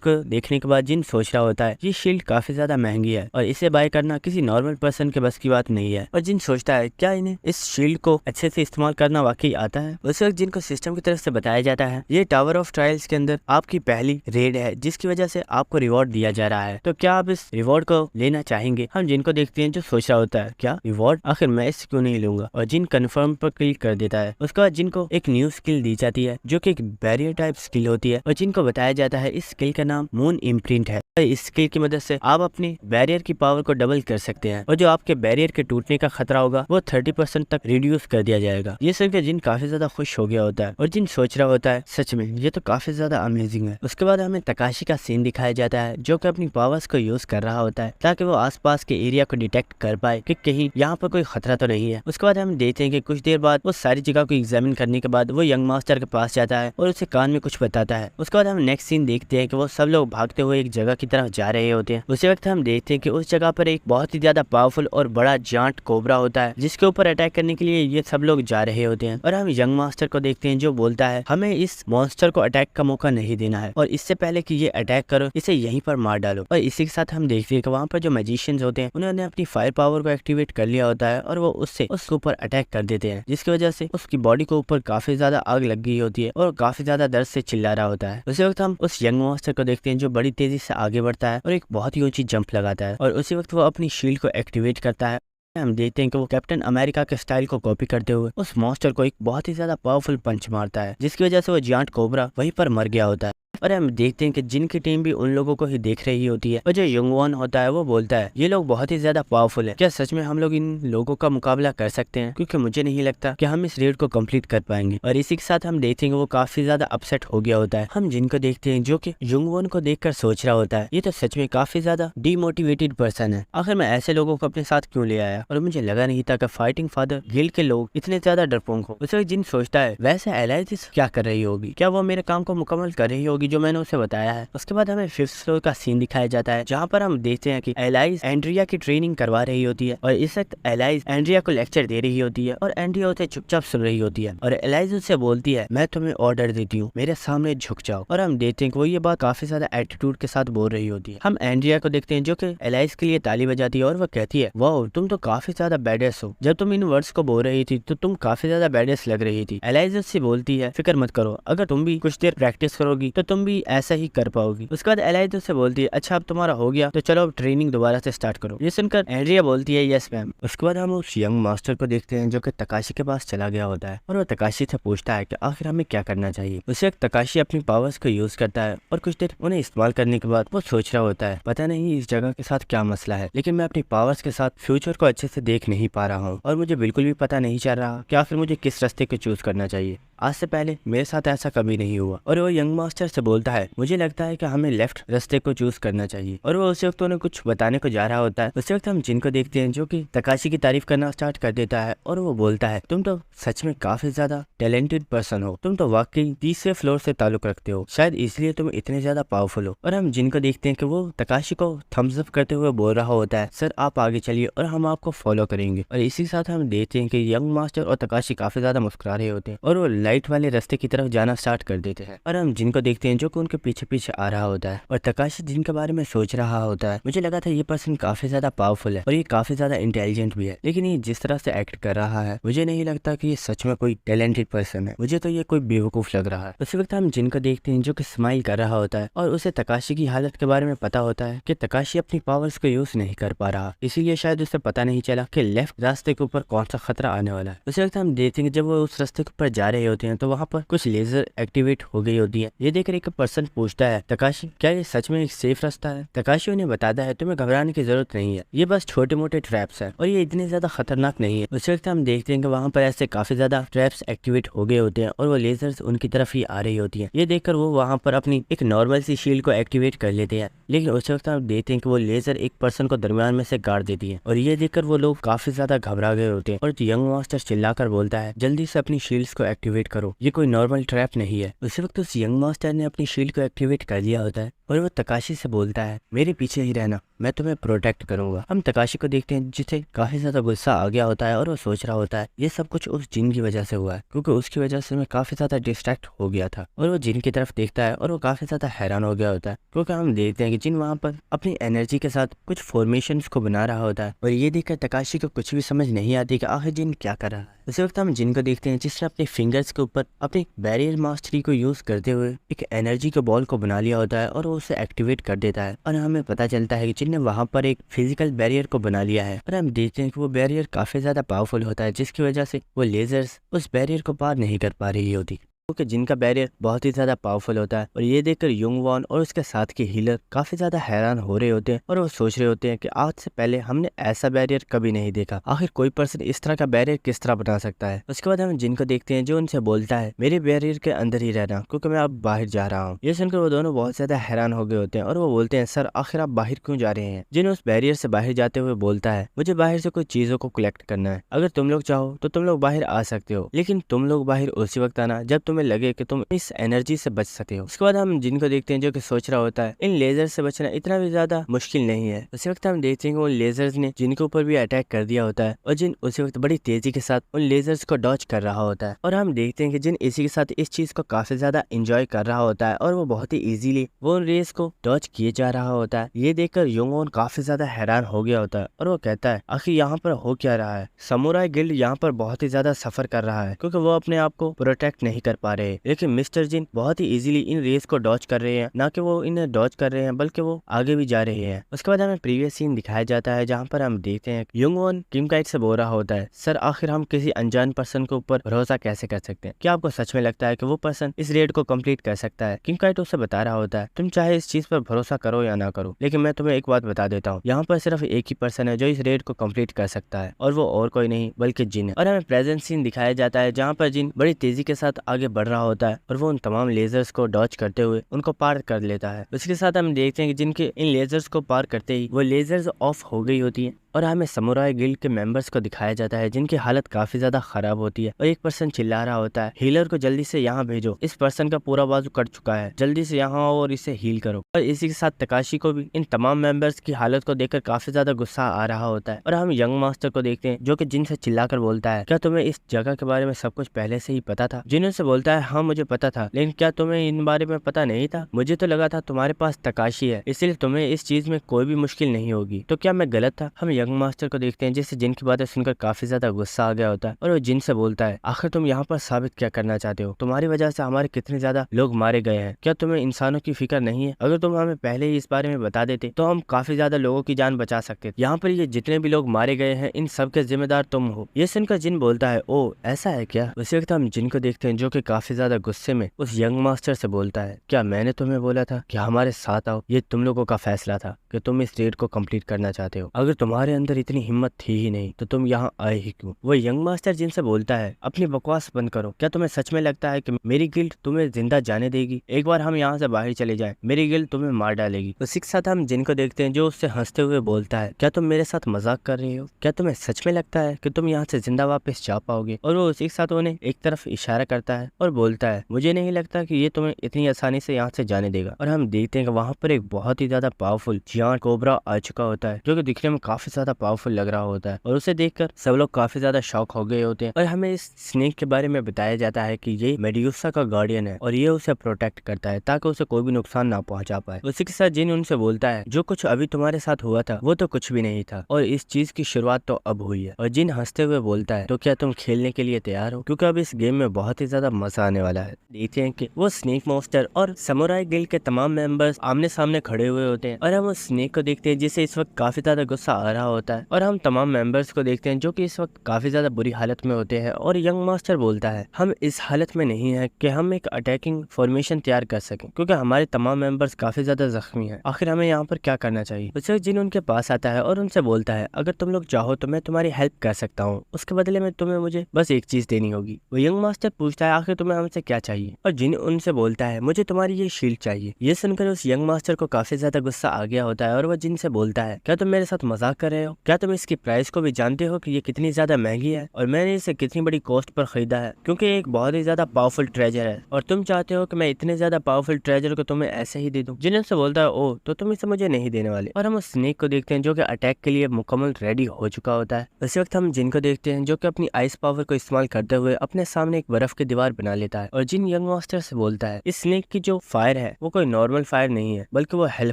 को देखने के बाद जिन सोच रहा होता है ये शील्ड काफी ज्यादा महंगी है और इसे बाय करना किसी नॉर्मल पर्सन के बस की बात नहीं है। और जिन सोचता है क्या इन्हें इस शील्ड को अच्छे से इस्तेमाल करना वाकई आता है। उस वक्त जिनको सिस्टम की तरफ से बताया जाता है ये टावर ऑफ ट्रायल्स के अंदर आपकी पहली रेड है जिसकी वजह से आपको रिवॉर्ड दिया जा रहा है, तो क्या आप इस रिवॉर्ड को लेना चाहेंगे। हम जिनको देखते हैं जो सोच रहा होता है क्या रिवॉर्ड, आखिर मैं इससे क्यों नहीं लूंगा। और जिन कंफर्म पर क्लिक कर देता है। उसके बाद जिनको एक न्यू स्किल दी जाती है जो कि एक बैरियर टाइप स्किल होती है और जिनको बताया जाता है इस स्किल का नाम मून इम्प्रिंट है। इस स्किल की मदद से आप अपनी बैरियर की पावर को डबल कर सकते हैं और जो आपके बैरियर के टूटने का खतरा होगा वो 30% तक रिड्यूस कर दिया जाएगा। ये सुनकर जिन काफी ज्यादा खुश हो गया होता है और जिन सोच रहा होता है सच में ये तो काफी ज्यादा अमेजिंग है। उसके बाद हमें तकाशी का सीन दिखाया जाता है जो कि अपनी पावर्स को यूज कर रहा होता है ताकि वो आसपास के एरिया को डिटेक्ट कर पाए कि कहीं यहाँ पर कोई खतरा तो नहीं है। उसके बाद हम देखते हैं कि कुछ देर बाद वो सारी जगह को एग्जामिन करने के बाद वो यंग मास्टर के पास जाता है और उसे कान में कुछ बताता है। उसके बाद हम नेक्स्ट सीन देखते हैं कि वो सब लोग भागते हुए एक जगह की तरफ जा रहे होते हैं। उसी वक्त हम देखते हैं कि उस जगह पर एक बहुत ही ज्यादा पावरफुल और बड़ा जांट कोबरा होता है जिसके ऊपर अटैक करने के लिए ये सब लोग जा रहे होते हैं। और हम यंग मास्टर को देखते हैं जो बोलता है हमें इस मॉन्स्टर को अटैक का मौका नहीं देना है और इससे पहले कि ये अटैक करो इसे यहीं पर मार डालो। और इसी के साथ हम देखते हैं कि वहाँ पर जो मैजिशियंस होते हैं उन्होंने अपनी फायर पावर को एक्टिवेट कर लिया होता है और वो उससे उसके ऊपर अटैक कर देते हैं जिसकी वजह से उसकी बॉडी को ऊपर काफी ज्यादा आग लग गई होती है और काफी ज्यादा दर्द से चिल्ला रहा होता है। उसी वक्त हम उस यंग मॉन्स्टर को देखते हैं जो बड़ी तेजी से आगे बढ़ता है और एक बहुत ही ऊंची जंप लगाता है और उसी वक्त वो अपनी शील्ड को एक्टिवेट करता है। हम देखते हैं कि वो कैप्टन अमेरिका के स्टाइल को कॉपी करते हुए उस मॉन्स्टर को एक बहुत ही ज्यादा पावरफुल पंच मारता है जिसकी वजह से वो जायंट कोबरा वहीं पर मर गया होता है। और हम देखते हैं कि जिन की टीम भी उन लोगों को ही देख रही होती है और जो युंगवॉन होता है वो बोलता है ये लोग बहुत ही ज्यादा पावरफुल है, क्या सच में हम लोग इन लोगों का मुकाबला कर सकते हैं, क्योंकि मुझे नहीं लगता कि हम इस रेड को कंप्लीट कर पाएंगे। और इसी के साथ हम देखते हैं कि वो काफी ज्यादा अपसेट हो गया होता है। हम जिनको देखते हैं जो कि युंगवॉन को देखकर सोच रहा होता है ये तो सच में काफी ज्यादा डीमोटिवेटेड पर्सन है, आखिर मैं ऐसे लोगों को अपने साथ क्यों ले आया और मुझे लगा नहीं था कि फाइटिंग फादर गिल्ड के लोग इतने ज्यादा डरपोक हो। उसे जिन सोचता है वैसे एलाइज क्या कर रही होगी, क्या वो मेरे काम को मुकम्मल कर रही होगी जो मैंने उसे बताया है। उसके बाद हमें 5th फ्लोर का सीन दिखाया जाता है जहाँ पर हम देखते हैं कि एलाइज एंड्रिया की ट्रेनिंग करवा रही होती है और इस वक्त एलाइज एंड्रिया को लेक्चर दे रही होती है और एंड्रिया उसे चुपचाप सुन रही होती है और एलाइज उससे बोलती है मैं तुम्हें ऑर्डर देती हूँ, मेरे सामने झुक जाओ। और हम देखते हैं कि वो ये बात काफी ज्यादा एटीट्यूड के साथ बोल रही होती है। हम एंड्रिया को देखते हैं जो कि एलाइज के लिए ताली बजाती है और वो कहती है वाओ तुम तो काफी ज्यादा बैडेस हो, जब तुम इन वर्ड्स को बोल रही थी तो तुम काफी ज्यादा बैडेस लग रही थी। एलाइज उससे बोलती है फिक्र मत करो, अगर तुम भी कुछ देर प्रैक्टिस करोगी तो तुम भी ऐसा ही कर पाओगी। उसके बाद एलाइजा उससे बोलती है अच्छा अब तुम्हारा हो गया तो चलो अब ट्रेनिंग दोबारा से स्टार्ट करो। ये सुनकर एंड्रिया बोलती है यस मैम। उसके बाद हम उस यंग मास्टर को देखते हैं जो कि तकाशी के पास चला गया होता है और वो तकाशी से पूछता है कि आखिर हमें क्या करना चाहिए। उसे एक तकाशी अपनी पावर्स को यूज करता है और कुछ देर उन्हें इस्तेमाल करने के बाद वो सोच रहा होता है पता नहीं इस जगह के साथ क्या मसला है, लेकिन मैं अपनी पावर्स के साथ फ्यूचर को अच्छे से देख नहीं पा रहा हूँ और मुझे बिल्कुल भी पता नहीं चल रहा कि आखिर मुझे किस रास्ते को चूज करना चाहिए। आज से पहले मेरे साथ ऐसा कभी नहीं हुआ। और वो यंग मास्टर से बोलता है मुझे लगता है कि हमें लेफ्ट रास्ते को चूज करना चाहिए। और वो उसी वक्त उन्हें कुछ बताने को जा रहा होता है। उसी वक्त हम जिन को देखते हैं जो कि तकाशी की तारीफ करना स्टार्ट कर देता है और वो बोलता है तुम तो सच में काफी ज्यादा टैलेंटेड पर्सन हो, तुम तो वाकई 30वें फ्लोर से ताल्लुक रखते हो, शायद इसलिए तुम इतने ज्यादा पावरफुल हो। और हम जिन को देखते हैं कि वो तकाशी को थम्स अप करते हुए बोल रहा होता है सर आप आगे चलिए और हम आपको फॉलो करेंगे। और इसी साथ हम देखते हैं कि यंग मास्टर और तकाशी काफी ज्यादा मुस्कुरा रहे होते हैं और वो लाइट वाले रास्ते की तरफ जाना स्टार्ट कर देते हैं। और हम जिनको देखते हैं जो कि उनके पीछे पीछे आ रहा होता है और तकाशी जिनके बारे में सोच रहा होता है मुझे लगा था ये पर्सन काफी ज्यादा पावरफुल है और ये काफी ज्यादा इंटेलिजेंट भी है, लेकिन ये जिस तरह से एक्ट कर रहा है मुझे नहीं लगता कि ये सच में कोई टैलेंटेड पर्सन है, मुझे तो ये कोई बेवकूफ लग रहा है। उसी वक्त हम जिनको देखते हैं जो कि स्माइल कर रहा होता है और उसे तकाशी की हालत के बारे में पता होता है कि तकाशी अपनी पावर्स को यूज नहीं कर पा रहा, इसीलिए शायद उसे पता नहीं चला कि लेफ्ट रास्ते के ऊपर कौन सा खतरा आने वाला है। उसी वक्त हम देखते हैं जब वो उस रास्ते के ऊपर जा रहे होते हैं तो वहाँ पर कुछ लेजर एक्टिवेट हो गई होती है। ये देखकर एक पर्सन पूछता है तकाशी क्या ये सच में एक सेफ रास्ता है? तकाशी उन्हें बताता है तुम्हें घबराने की जरूरत नहीं है, ये बस छोटे मोटे ट्रैप्स है और ये इतने ज्यादा खतरनाक नहीं है। उस वक्त हम देखते हैं कि वहाँ पर ऐसे काफी ज्यादा ट्रैप्स एक्टिवेट हो गए होते हैं और वो लेजर्स उनकी तरफ ही आ रही होती है। ये देखकर वो वहाँ पर अपनी एक नॉर्मल सी शील्ड को एक्टिवेट कर लेते हैं, लेकिन उस वक्त हम देखते हैं कि वो लेजर एक पर्सन को दरमियान में से गाड़ देती है और ये देखकर वो लोग काफी ज्यादा घबरा गए होते हैं। और यंग मास्टर चिल्लाकर बोलता है जल्दी से अपनी शील्ड्स को एक्टिवेट करो, ये कोई नॉर्मल ट्रैप नहीं है। उसी वक्त उस यंग मास्टर ने अपनी शील्ड को एक्टिवेट कर लिया होता है और वो तकाशी से बोलता है मेरे पीछे ही रहना, मैं तुम्हें प्रोटेक्ट करूंगा। हम तकाशी को देखते हैं जिसे काफी ज्यादा गुस्सा आ गया होता है और वो सोच रहा होता है ये सब कुछ उस जिन की वजह से हुआ है, क्योंकि उसकी वजह से मैं काफी ज्यादा डिस्ट्रैक्ट हो गया था। और वो जिन की तरफ देखता है और वो काफी ज्यादा हैरान हो गया होता है, क्योंकि हम देखते हैं कि जिन वहाँ पर अपनी एनर्जी के साथ कुछ फॉर्मेशंस को बना रहा होता है और ये देखकर तकाशी को कुछ भी समझ नहीं आती कि आखिर जिन क्या कर रहा है। उसी वक्त हम जिन को देखते हैं जिसने अपने फिंगर्स के ऊपर अपनी बैरियर मास्टरी को यूज करते हुए एक एनर्जी के बॉल को बना लिया होता है और वो उसे एक्टिवेट कर देता है और हमें पता चलता है कि जिन ने वहाँ पर एक फिजिकल बैरियर को बना लिया है और हम देखते हैं कि वो बैरियर काफी ज्यादा पावरफुल होता है, जिसकी वजह से वो लेजर्स उस बैरियर को पार नहीं कर पा रही होती, क्योंकि जिनका बैरियर बहुत ही ज्यादा पावरफुल होता है। और ये देखकर युंग वॉन और उसके साथ के हीलर काफी ज्यादा हैरान हो रहे होते हैं और वो सोच रहे होते हैं कि आज से पहले हमने ऐसा बैरियर कभी नहीं देखा, आखिर कोई पर्सन इस तरह का बैरियर किस तरह बना सकता है। उसके बाद हम जिनको देखते हैं जो उनसे बोलता है मेरे बैरियर के अंदर ही रहना क्योंकि मैं अब बाहर जा रहा हूँ। ये सुनकर वो दोनों बहुत ज्यादा हैरान हो गए होते हैं और वो बोलते हैं सर आखिर आप बाहर क्यों जा रहे हैं? जिन उस बैरियर से बाहर जाते हुए बोलता है मुझे बाहर से कुछ चीजों को कलेक्ट करना है, अगर तुम लोग चाहो तो तुम लोग बाहर आ सकते हो, लेकिन तुम लोग बाहर उसी वक्त आना जब तुम्हें लगे कि तुम इस एनर्जी से बच सके हो। उसके बाद हम जिनको देखते हैं जो कि सोच रहा होता है इन लेजर से बचना इतना भी ज्यादा मुश्किल नहीं है। उसी वक्त हम देखते हैं कि उन लेजर्स ने जिनके ऊपर भी अटैक कर दिया होता है और जिन उसी वक्त बड़ी तेजी के साथ उन लेजर्स को डॉज कर रहा होता है। और हम देखते हैं कि जिन इसी के साथ इस चीज को काफी ज्यादा एंजॉय कर रहा होता है और वो बहुत ही इजीली वो उन रेस को डॉज किए जा रहा होता है। ये देखकर योंगवॉन काफी ज्यादा हैरान हो गया होता है और वो कहता है आखिर यहाँ पर हो क्या रहा है? समुराई गिल्ड यहाँ पर बहुत ही ज्यादा सफर कर रहा है क्योंकि वो अपने आप को प्रोटेक्ट नहीं कर पा रहे, लेकिन मिस्टर जिन बहुत ही इजीली इन रेस को डॉज कर रहे हैं, ना कि वो इन्हें डॉज कर रहे हैं बल्कि वो आगे भी जा रहे हैं। उसके बाद हमें प्रीवियस सीन दिखाया जाता है जहाँ पर हम देखते हैं युंगवॉन किम काइट से बोल रहा होता है सर आखिर हम किसी अनजान पर्सन के ऊपर भरोसा कैसे कर सकते हैं? क्या आपको सच में लगता है कि वो पर्सन इस रेड को कंप्लीट कर सकता है? किम काइट उसे बता रहा होता है तुम चाहे इस चीज पर भरोसा करो या ना करो, लेकिन मैं तुम्हें एक बात बता देता हूँ, यहाँ पर सिर्फ एक ही पर्सन है जो इस रेड को कंप्लीट कर सकता है और वो और कोई नहीं बल्कि जिन है। और हमें प्रेजेंट सीन दिखाया जाता है जहाँ पर जिन बड़ी तेजी के साथ आगे बढ़ रहा होता है और वो उन तमाम लेजर्स को डॉज करते हुए उनको पार कर लेता है। उसके साथ हम देखते हैं कि जिनके इन लेजर्स को पार करते ही वो लेजर्स ऑफ हो गई होती है और हमें समुराई गिल्ड के मेंबर्स को दिखाया जाता है जिनकी हालत काफी ज्यादा खराब होती है और एक पर्सन चिल्ला रहा होता है हीलर को जल्दी से यहाँ भेजो, इस पर्सन का पूरा बाजू कट चुका है, जल्दी से यहाँ आओ और इसे हील करो। और इसी के साथ तकाशी को भी इन तमाम मेंबर्स की हालत को देखकर काफी ज्यादा गुस्सा आ रहा होता है। और हम यंग मास्टर को देखते हैं जो कि जिन से चिल्लाकर बोलता है क्या तुम्हें इस जगह के बारे में सब कुछ पहले से ही पता था? जिन से बोलता है हाँ मुझे पता था, लेकिन क्या तुम्हें इन बारे में पता नहीं था? मुझे तो लगा था तुम्हारे पास तकाशी है इसलिए तुम्हें इस चीज में कोई भी मुश्किल नहीं होगी, तो क्या मैं गलत था? हम यंग मास्टर को देखते हैं जिससे जिन की बातें सुनकर काफी ज्यादा गुस्सा आ गया होता है और वो जिन से बोलता है, आखिर तुम यहाँ पर साबित क्या करना चाहते हो? तुम्हारी वजह से हमारे कितने ज्यादा लोग मारे गए हैं, क्या तुम्हें इंसानों की फिक्र नहीं है? अगर तुम हमें पहले ही इस बारे में बता देते तो हम काफी ज्यादा लोगों की जान बचा सकते थे। यहाँ पर ये जितने भी लोग मारे गए हैं इन सब के जिम्मेदार तुम हो। ये सुनकर जिन बोलता है, ओ ऐसा है क्या? उसी वक्त हम जिन को देखते हैं जो कि काफी ज्यादा गुस्से में उस यंग मास्टर से बोलता है, क्या मैंने तुम्हें बोला था कि हमारे साथ आओ? ये तुम लोगों का फैसला था कि तुम इस रेड को कंप्लीट करना चाहते हो। अगर तुम्हारे अंदर इतनी हिम्मत थी ही नहीं तो तुम यहाँ आए ही क्यों? वो यंग मास्टर जिनसे बोलता है, अपनी बकवास बंद करो। क्या तुम्हें सच में लगता है कि मेरी गिल्ड तुम्हें जिंदा जाने देगी? एक बार हम यहाँ से बाहर चले जाए, मेरी गिल्ड तुम्हें मार डालेगी। उसी के साथ हम जिनको देखते हैं जो उससे हंसते हुए बोलता है, क्या तुम मेरे साथ मजाक कर रहे हो? क्या तुम्हें सच में लगता है कि तुम यहाँ से जिंदा वापस जा पाओगे? और वो उसी के साथ उन्हें एक तरफ इशारा करता है और बोलता है, मुझे नहीं लगता कि ये तुम्हें इतनी आसानी से यहाँ से जाने देगा। और हम देखते हैं कि वहाँ पर एक बहुत ही ज्यादा पावरफुल जियांट कोबरा आ चुका होता है जो कि दिखने में काफी ज्यादा पावरफुल लग रहा होता है और उसे देखकर सब लोग काफी ज्यादा शॉक हो गए होते हैं। और हमें इस स्नेक के बारे में बताया जाता है कि ये मेड्यूसा का गार्डियन है और ये उसे प्रोटेक्ट करता है ताकि उसे कोई भी नुकसान ना पहुंचा पाए। उसी के साथ जिन उनसे बोलता है, जो कुछ अभी तुम्हारे साथ हुआ था वो तो कुछ भी नहीं था और इस चीज की शुरुआत तो अब हुई है। और जिन हंसते हुए बोलता है, तो क्या तुम खेलने के लिए तैयार हो? क्योंकि अब इस गेम में बहुत ही ज्यादा मजा आने वाला है। देखते हैं कि वो स्नेक मॉन्स्टर और समुराई गिल्ड के तमाम मेंबर्स आमने सामने खड़े हुए होते हैं और हम उस स्नेक को देखते हैं जिसे इस वक्त काफी ज्यादा गुस्सा आ रहा होता है। और हम तमाम मेंबर्स को देखते हैं जो कि इस वक्त काफी ज्यादा बुरी हालत में होते हैं। और यंग मास्टर बोलता है, हम इस हालत में नहीं है कि हम एक अटैकिंग फॉर्मेशन तैयार कर सकें क्योंकि हमारे तमाम मेंबर्स काफी ज्यादा जख्मी हैं। आखिर हमें यहाँ पर क्या करना चाहिए? उसे जिन उनके पास आता है और उनसे बोलता है, अगर तुम लोग चाहो तो मैं तुम्हारी हेल्प कर सकता हूँ, उसके बदले में तुम्हें मुझे बस एक चीज देनी होगी। वो यंग मास्टर पूछता है, आखिर तुम्हें हमसे क्या चाहिए? और जिन उनसे बोलता है, मुझे तुम्हारी ये शील्ड चाहिए। ये सुनकर उस यंग मास्टर को काफी ज्यादा गुस्सा आ गया होता है और वह जिन से बोलता है, क्या तुम मेरे साथ मजाक कर रहे हो? क्या तुम इसकी प्राइस को भी जानते हो कि ये कितनी ज्यादा महंगी है और मैंने इसे कितनी बड़ी कॉस्ट पर खरीदा है? क्योंकि एक बहुत ही ज्यादा पावरफुल ट्रेजर है और तुम चाहते हो कि मैं इतने ज्यादा पावरफुल ट्रेजर को तुम्हें ऐसे ही दे दूं? जिन से बोलता है, ओ तो तुम इसे मुझे नहीं देने वाले। और हम उस स्नेक को देखते हैं जो कि अटैक के लिए मुकम्मल रेडी हो चुका होता है। उसी वक्त हम जिन को देखते हैं जो कि अपनी आइस पावर को इस्तेमाल करते हुए अपने सामने एक बर्फ की दीवार बना लेता है। और जिन यंग मास्टर से बोलता है, इस स्नेक की जो फायर है वो कोई नॉर्मल फायर नहीं है बल्कि वो हेल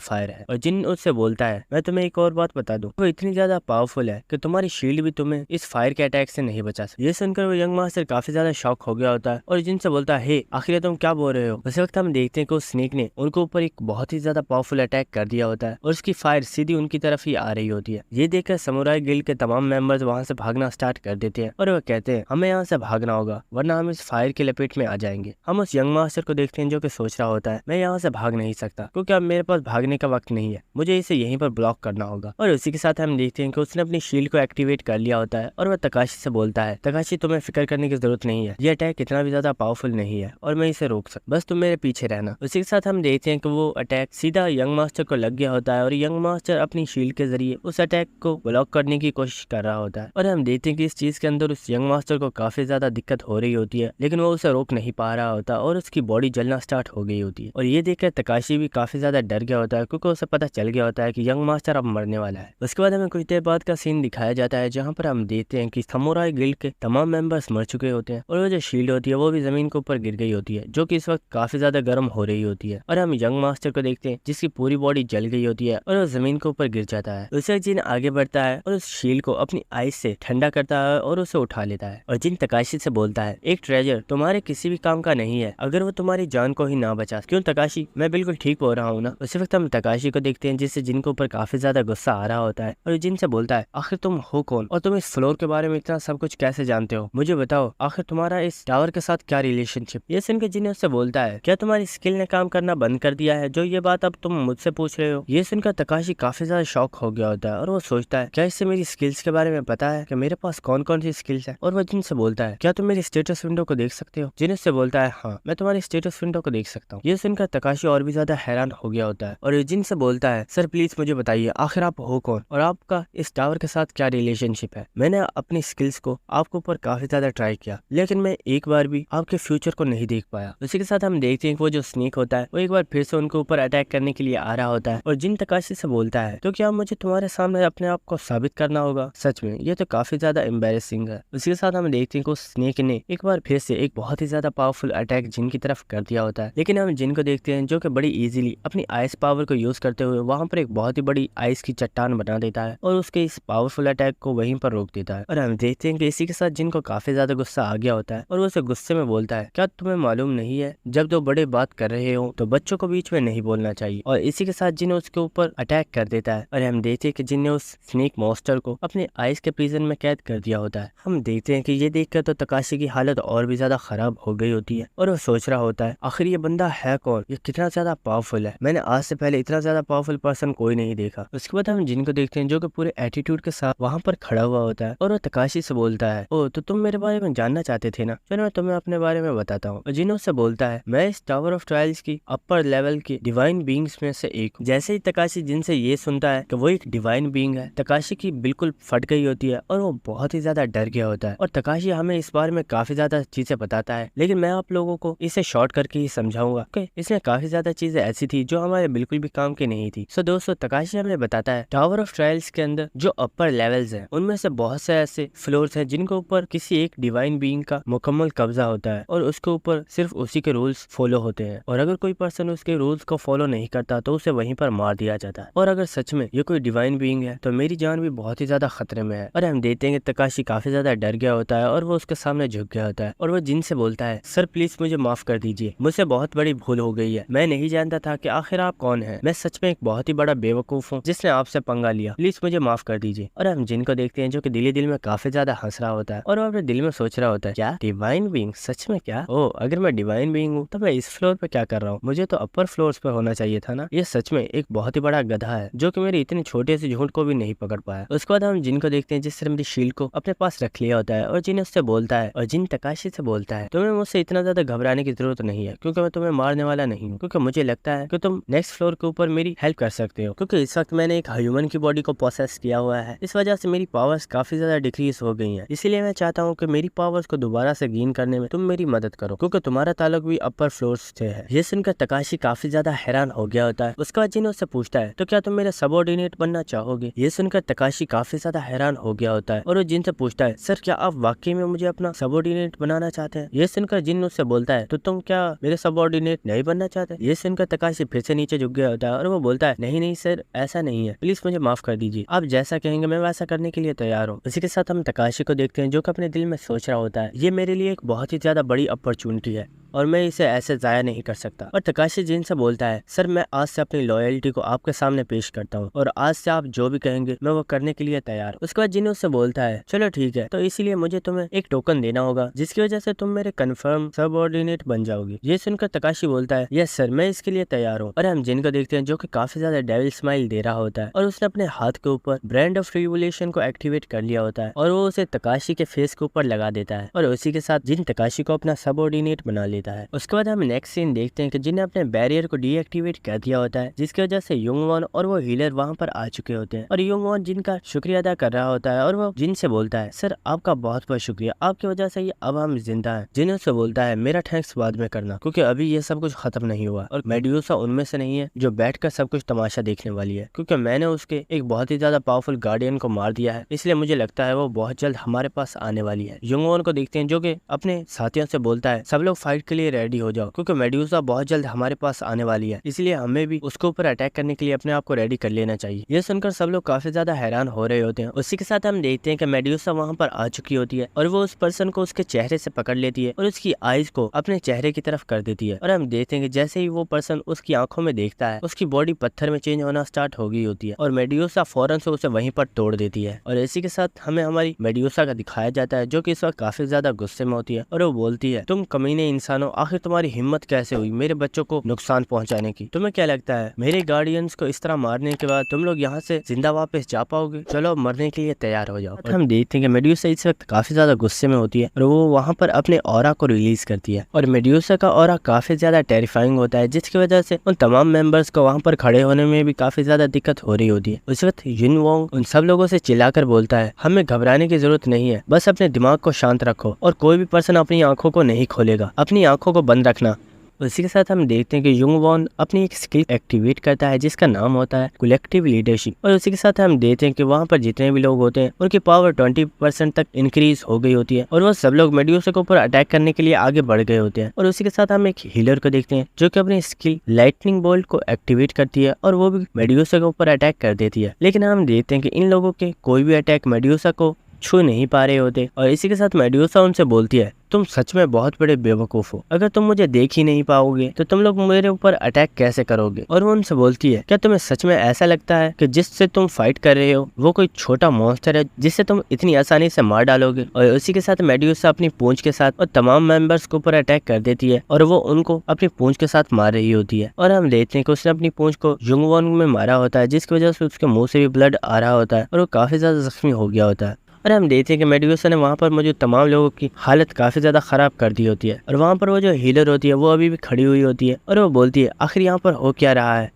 फायर है। और जिन उससे बोलता है, मैं तुम्हें एक और बात बता दूं, वो इतनी ज्यादा पावरफुल है कि तुम्हारी शील्ड भी तुम्हें इस फायर के अटैक से नहीं बचा सकती। ये सुनकर वो यंग मास्टर काफी ज्यादा शॉक हो गया होता है और जिन से बोलता है, हे आखिर तुम क्या बोल रहे हो? उसी वक्त हम देखते हैं कि उस स्नेक ने उनके ऊपर एक बहुत ही ज्यादा पावरफुल अटैक कर दिया होता है और उसकी फायर सीधी उनकी तरफ ही आ रही होती है। ये देखकर समुराई गिल्ड के तमाम मेंबर्स वहां से भागना स्टार्ट कर देते हैं और वो कहते हैं, हमें यहाँ से भागना होगा वरना हम इस फायर की लपेट में आ जाएंगे। हम उस यंग मास्टर को देखते हैं जो कि सोच रहा होता है, मैं यहाँ से भाग नहीं सकता क्योंकि अब मेरे पास भागने का वक्त नहीं है, मुझे इसे यहीं पर ब्लॉक करना होगा। और उसी के साथ हम देखते हैं कि उसने अपनी शील्ड को एक्टिवेट कर लिया होता है और वह तकाशी से बोलता है, तकाशी तुम्हें फिक्र करने की जरूरत नहीं है, ये अटैक इतना भी ज्यादा पावरफुल नहीं है और मैं इसे रोक सकता, बस तुम मेरे पीछे रहना। उसी के साथ हम देखते हैं कि वो अटैक सीधा यंग मास्टर को लग गया होता है और यंग मास्टर अपनी शील्ड के जरिए उस अटैक को ब्लॉक करने की कोशिश कर रहा होता है। और हम देखते हैं कि इस चीज के अंदर उस यंग मास्टर को काफी ज्यादा दिक्कत हो रही होती है लेकिन वो उसे रोक नहीं पा रहा होता और उसकी बॉडी जलना स्टार्ट हो गई होती है। और ये देखकर तकाशी भी काफी ज्यादा डर गया होता है क्योंकि उसे पता चल गया होता है कि यंग मास्टर अब मरने वाला है। उसके बाद हमें कुछ देर बाद का सीन दिखाया जाता है जहाँ पर हम देखते हैं कि समुराई गिल्ड के तमाम मेंबर्स मर चुके होते हैं और वो जो शील्ड होती है वो भी जमीन के ऊपर गिर गई होती है जो कि इस वक्त काफी ज्यादा गर्म हो रही होती है। और हम यंग मास्टर को देखते हैं जिसकी पूरी बॉडी जल गई होती है और वो जमीन के ऊपर गिर जाता है। उसे जिन आगे बढ़ता है और उस शील्ड को अपनी आइस से ठंडा करता है और उसे उठा लेता है। और जिन तकाशी से बोलता है, एक ट्रेजर तुम्हारे किसी भी काम का नहीं है अगर वो तुम्हारी जान को ही ना बचा। क्यों तकाशी, मैं बिल्कुल ठीक बोल रहा हूँ ना? उसी वक्त हम तकाशी को देखते हैं जिससे जिन के ऊपर काफी ज्यादा गुस्सा आ रहा होता है और जिन से बोलता है, आखिर तुम हो कौन और तुम इस फ्लोर के बारे में इतना सब कुछ कैसे जानते हो? मुझे बताओ आखिर तुम्हारा इस टावर के साथ क्या रिलेशनशिप? ये सुनकर जिन उससे बोलता है, क्या तुम्हारी स्किल ने काम करना बंद कर दिया है जो ये बात अब तुम मुझसे पूछ रहे हो? ये सुनकर तकाशी काफी ज्यादा शॉक हो गया होता है और वो सोचता है, क्या इससे मेरी स्किल्स के बारे में पता है कि मेरे पास कौन कौन सी स्किल्स है? और वो जिन से बोलता है, क्या तुम मेरी स्टेटस विंडो को देख सकते हो? जिन उससे बोलता है, हाँ मैं तुम्हारी स्टेटस विंडो को देख सकता हूँ। ये सुनकर तकाशी और भी ज्यादा हैरान हो गया होता है और जिन से बोलता है, सर प्लीज मुझे बताइए आखिर आप हो कौन और आपका इस टावर के साथ क्या रिलेशनशिप है? मैंने अपनी स्किल्स को आपके ऊपर काफी ज्यादा ट्राई किया लेकिन मैं एक बार भी आपके फ्यूचर को नहीं देख पाया। उसी के साथ हम देखते हैं कि वो जो स्नेक होता है वो एक बार फिर से उनके ऊपर अटैक करने के लिए आ रहा होता है और जिन तकाशी से बोलता है, तो क्या मुझे तुम्हारे सामने अपने आप को साबित करना होगा? सच में ये तो काफी ज्यादा एम्बेरसिंग है। उसी के साथ हम देखते हैं कि उस स्नेक ने एक बार फिर से एक बहुत ही ज्यादा पावरफुल अटैक जिन की तरफ कर दिया होता है लेकिन हम जिन को देखते हैं जो कि बड़ी इजीली अपनी आइस पावर को यूज करते हुए वहां वहाँ पर एक बहुत ही बड़ी आइस की चट्टान बना देता है और उसके इस पावरफुल अटैक को वहीं पर रोक देता है। और हम देखते हैं कि इसी के साथ जिन को काफी ज्यादा गुस्सा आ गया होता है और वो उसे गुस्से में बोलता है, क्या तुम्हें मालूम नहीं है जब दो बड़े बात कर रहे हो तो बच्चों को बीच में नहीं बोलना चाहिए। और इसी के साथ जिन उसके ऊपर अटैक कर देता है और हम देखते हैं कि जिन ने उस स्नेक मॉन्स्टर को अपने आइस के प्रिजन में कैद कर दिया होता है। हम देखते हैं कि ये देखकर तो तकाशी की हालत और भी ज्यादा खराब हो गई होती है और वो सोच रहा होता है आखिर ये बंदा है कौन, ये कितना ज्यादा पावरफुल है, मैंने आज से पहले इतना ज्यादा पावरफुल पर्सन कोई नहीं देखा। उसके बाद हम जिन को देखते हैं जो कि पूरे एटीट्यूड के साथ वहाँ पर खड़ा हुआ होता है और वो तकाशी से बोलता है, ओ तो तुम मेरे बारे में जानना चाहते थे ना, चलो मैं तुम्हें अपने बारे में बताता हूँ। और जिन उससे बोलता है, मैं इस टावर ऑफ ट्रायल्स की अपर लेवल की डिवाइन बींग्स में से एक हूँ। जैसे ही तकाशी जिनसे ये सुनता है कि वो एक डिवाइन बींग है, तकाशी की बिल्कुल फट गई होती है और वो बहुत ही ज्यादा डर गया होता है। और तकाशी हमें इस बारे में काफी ज्यादा चीजें बताता है, लेकिन मैं आप लोगों को इसे शॉर्ट करके ही समझाऊंगा कि इसमें काफी ज्यादा चीजें ऐसी थी जो हमारे बिल्कुल भी काम की नहीं थी। सो दोस्तों, तकाशी हमें बताता है टावर ऑफ ट्रायल्स के अंदर जो अपर लेवल्स हैं उनमें से बहुत से ऐसे फ्लोर्स हैं जिनके ऊपर किसी एक डिवाइन बीइंग का मुकम्मल कब्जा होता है और उसके ऊपर सिर्फ उसी के रूल्स फॉलो होते हैं। और अगर कोई पर्सन उसके रूल्स को फॉलो नहीं करता तो उसे वहीं पर मार दिया जाता है। और अगर सच में ये कोई डिवाइन बीइंग है तो मेरी जान भी बहुत ही ज्यादा खतरे में है। और हम देखते हैं कि तकाशी काफी ज्यादा डर गया होता है और वो उसके सामने झुक गया होता है और वो जिन से बोलता है, सर प्लीज मुझे माफ कर दीजिए, मुझसे बहुत बड़ी भूल हो गई है, मैं नहीं जानता था कि आखिर आप कौन है, मैं सच में एक बहुत ही बड़ा बेवकूफ हूँ जिसने आपसे पंगा लिया, प्लीज मुझे माफ कर दीजिए। और हम जिन को देखते हैं जो कि दिल में काफी ज्यादा हंस रहा होता है और वो अपने दिल में सोच रहा होता है, क्या डिवाइन बीइंग, सच में क्या, ओ अगर मैं डिवाइन बीइंग हूँ तो मैं इस फ्लोर पे क्या कर रहा हूँ, मुझे तो अपर फ्लोर्स पे होना चाहिए था ना। ये सच में एक बहुत ही बड़ा गधा है जो कि मेरी इतनी छोटे से झूठ को भी नहीं पकड़ पाया। उसके बाद हम जिन को देखते हैं जिसने मेरी शील्ड को अपने पास रख लिया होता है और जिन उससे बोलता है और जिन तकाशी से बोलता है, तुम्हें मुझसे इतना ज्यादा घबराने की जरूरत नहीं है क्योंकि मैं तुम्हें मारने वाला नहीं हूँ, क्योंकि मुझे लगता है कि तुम नेक्स्ट फ्लोर के ऊपर मेरी हेल्प कर सकते हो, क्योंकि इस वक्त मैंने एक ह्यूमन की बॉडी को प्रोसेस किया हुआ है, इस वजह से मेरी पावर्स काफी ज्यादा डिक्रीज हो गई हैं, इसीलिए मैं चाहता हूँ कि मेरी पावर्स को दोबारा से गेन करने में तुम मेरी मदद करो, क्योंकि तुम्हारा ताल्लुक भी अपर फ्लोर से है। ये सुनकर तकाशी काफी ज्यादा हैरान हो गया होता है। उसके बाद जिन उससे पूछता है, तो क्या तुम मेरे सबऑर्डिनेट बनना चाहोगे। ये सुनकर तकाशी काफी ज्यादा हैरान हो गया होता है और वो जिन से पूछता है, सर क्या आप वाकई में मुझे अपना सबऑर्डिनेट बनाना चाहते हैं। ये सुनकर जिन उससे बोलता है, तो तुम क्या मेरे सबऑर्डिनेट नहीं बनना चाहते। ये सुनकर तकाशी फिर से नीचे झुक गया होता है और वो बोलता है, नहीं नहीं सर, ऐसा नहीं है, प्लीज मुझे माफ कर दीजिए, आप जैसा कहेंगे मैं वैसा करने के लिए तैयार हूँ। इसी के साथ हम तकाशी को देखते हैं जो कि अपने दिल में सोच रहा होता है, ये मेरे लिए एक बहुत ही ज्यादा बड़ी अपॉर्चुनिटी है और मैं इसे ऐसे जाया नहीं कर सकता। और तकाशी जिन से बोलता है, सर मैं आज से अपनी लॉयल्टी को आपके सामने पेश करता हूँ और आज से आप जो भी कहेंगे मैं वो करने के लिए तैयार हूँ। उसके बाद जिन उससे बोलता है, चलो ठीक है, तो इसीलिए मुझे तुम्हें एक टोकन देना होगा जिसकी वजह से तुम मेरे कंफर्म सबऑर्डिनेट बन जाओगे। ये सुनकर तकाशी बोलता है, यस सर, मैं इसके लिए तैयार हूँ। और हम जिन को देखते हैं जो कि काफी ज्यादा डेविल स्माइल दे रहा होता है और उसने अपने हाथ के ऊपर ब्रांड ऑफ रिवोल्यूशन को एक्टिवेट कर लिया होता है और वो उसे तकाशी के फेस के ऊपर लगा देता है और उसी के साथ जिन तकाशी को अपना सबऑर्डिनेट बना लेता है। उसके बाद हम नेक्स्ट सीन देखते हैं कि जिन ने अपने बैरियर को डीएक्टिवेट कर दिया होता है, जिसकी वजह से युंगवॉन और वो हीलर वहां पर आ चुके होते हैं और युंगवॉन जिनका शुक्रिया अदा कर रहा होता है और वो जिन से बोलता है, सर आपका बहुत बहुत शुक्रिया, आपकी वजह से ही अब हम जिंदा हैं। जिन उससे बोलता है, मेरा थैंक्स बाद में करना क्योंकि अभी ये सब कुछ खत्म नहीं हुआ और मेड्यूसा उनमें से नहीं है जो बैठकर सब कुछ तमाशा देखने वाली है, क्योंकि मैंने उसके एक बहुत ही ज्यादा पावरफुल गार्डियन को मार दिया है, इसलिए मुझे लगता है वो बहुत जल्द हमारे पास आने वाली है। युंगवॉन को देखते हैं जो कि अपने साथियों से बोलता है, सब लोग फाइट के लिए रेडी हो जाओ क्योंकि मेड्यूसा बहुत जल्द हमारे पास आने वाली है, इसलिए हमें भी उसके ऊपर अटैक करने के लिए अपने आप को रेडी कर लेना चाहिए। ये सुनकर सब लोग काफी ज्यादा हैरान हो रहे होते हैं। उसी के साथ हम देखते हैं कि मेड्यूसा वहां पर आ चुकी होती है और वो उस पर्सन को उसके चेहरे से पकड़ लेती है और उसकी आईज को अपने चेहरे की तरफ कर देती है और हम देखते हैं कि जैसे ही वो पर्सन उसकी आंखों में देखता है उसकी बॉडी पत्थर में चेंज होना स्टार्ट हो गई होती है और मेड्यूसा फौरन से उसे वहीं पर तोड़ देती है। और इसी के साथ हमें हमारी मेड्यूसा का दिखाया जाता है जो कि इस वक्त काफी ज्यादा गुस्से में होती है और वो बोलती है, तुम कमीने इंसानों, आखिर तुम्हारी हिम्मत कैसे हुई मेरे बच्चों को नुकसान पहुंचाने की। तुम्हें क्या लगता है मेरे गार्डियंस को इस तरह मारने के बाद तुम लोग यहाँ से जिंदा वापस जा पाओगे? चलो मरने के लिए तैयार हो जाओ। और हम देखते हैं कि मेड्यूसा इस वक्त काफी ज्यादा गुस्से में होती है और वो वहाँ पर अपने ऑरा को रिलीज करती है और मेड्यूसा का ऑरा काफी ज्यादा टेरिफाइंग होता है जिसकी वजह से उन तमाम मेंबर्स को वहाँ पर खड़े होने में भी काफी ज्यादा दिक्कत हो रही होती है। उस वक्त युनवोंग उन सब लोगों से चिल्लाकर बोलता है, हमें घबराने की जरूरत नहीं है, बस अपने दिमाग को शांत रखो और कोई भी पर्सन अपनी आंखों को नहीं खोलेगा, अपनी आंखों को बंद रखना। उसी के साथ हम देखते हैं कि युंग वॉन अपनी एक स्किल एक्टिवेट करता है जिसका नाम होता है कलेक्टिव लीडरशिप। और उसी के साथ हम देखते हैं कि वहाँ पर जितने भी लोग होते हैं उनकी पावर 20% तक इंक्रीज हो गई होती है और वो सब लोग मेड्यूसा के ऊपर अटैक करने के लिए आगे बढ़ गए होते हैं। और उसी के साथ हम एक हीलर को देखते हैं जो कि अपनी स्किल लाइटनिंग बोल्ट को एक्टिवेट करती है और वो भी मेड्यूसा के ऊपर अटैक कर देती है। लेकिन हम देखते हैं कि इन लोगों के कोई भी अटैक मेड्यूसा को छू नहीं पा रहे होते। और इसी के साथ मेड्यूसा उनसे बोलती है, तुम सच में बहुत बड़े बेवकूफ हो, अगर तुम मुझे देख ही नहीं पाओगे तो तुम लोग मेरे ऊपर अटैक कैसे करोगे। और वो उनसे बोलती है, क्या तुम्हें सच में ऐसा लगता है कि जिससे तुम फाइट कर रहे हो वो कोई छोटा मॉन्स्टर है जिससे तुम इतनी आसानी से मार डालोगे। और उसी के साथ मेड्यूसा अपनी पूंछ के साथ और तमाम मेंबर्स के ऊपर अटैक कर देती है और वो उनको अपनी पूंछ के साथ मार रही होती है। और हम देखते हैं कि उसने अपनी पूंछ को युंग वॉन में मारा होता है जिसकी वजह से उसके मुंह से भी ब्लड आ रहा होता है और वो काफी ज्यादा जख्मी हो गया होता है। और हम देखते हैं कि मेड्यूसा ने वहाँ पर मौजूद तमाम लोगों की हालत काफी ज्यादा खराब कर दी होती है। और वहाँ पर वो जो हीलर होती है वो अभी भी खड़ी हुई होती है और वो बोलती है, आखिर यहाँ पर हो क्या रहा है,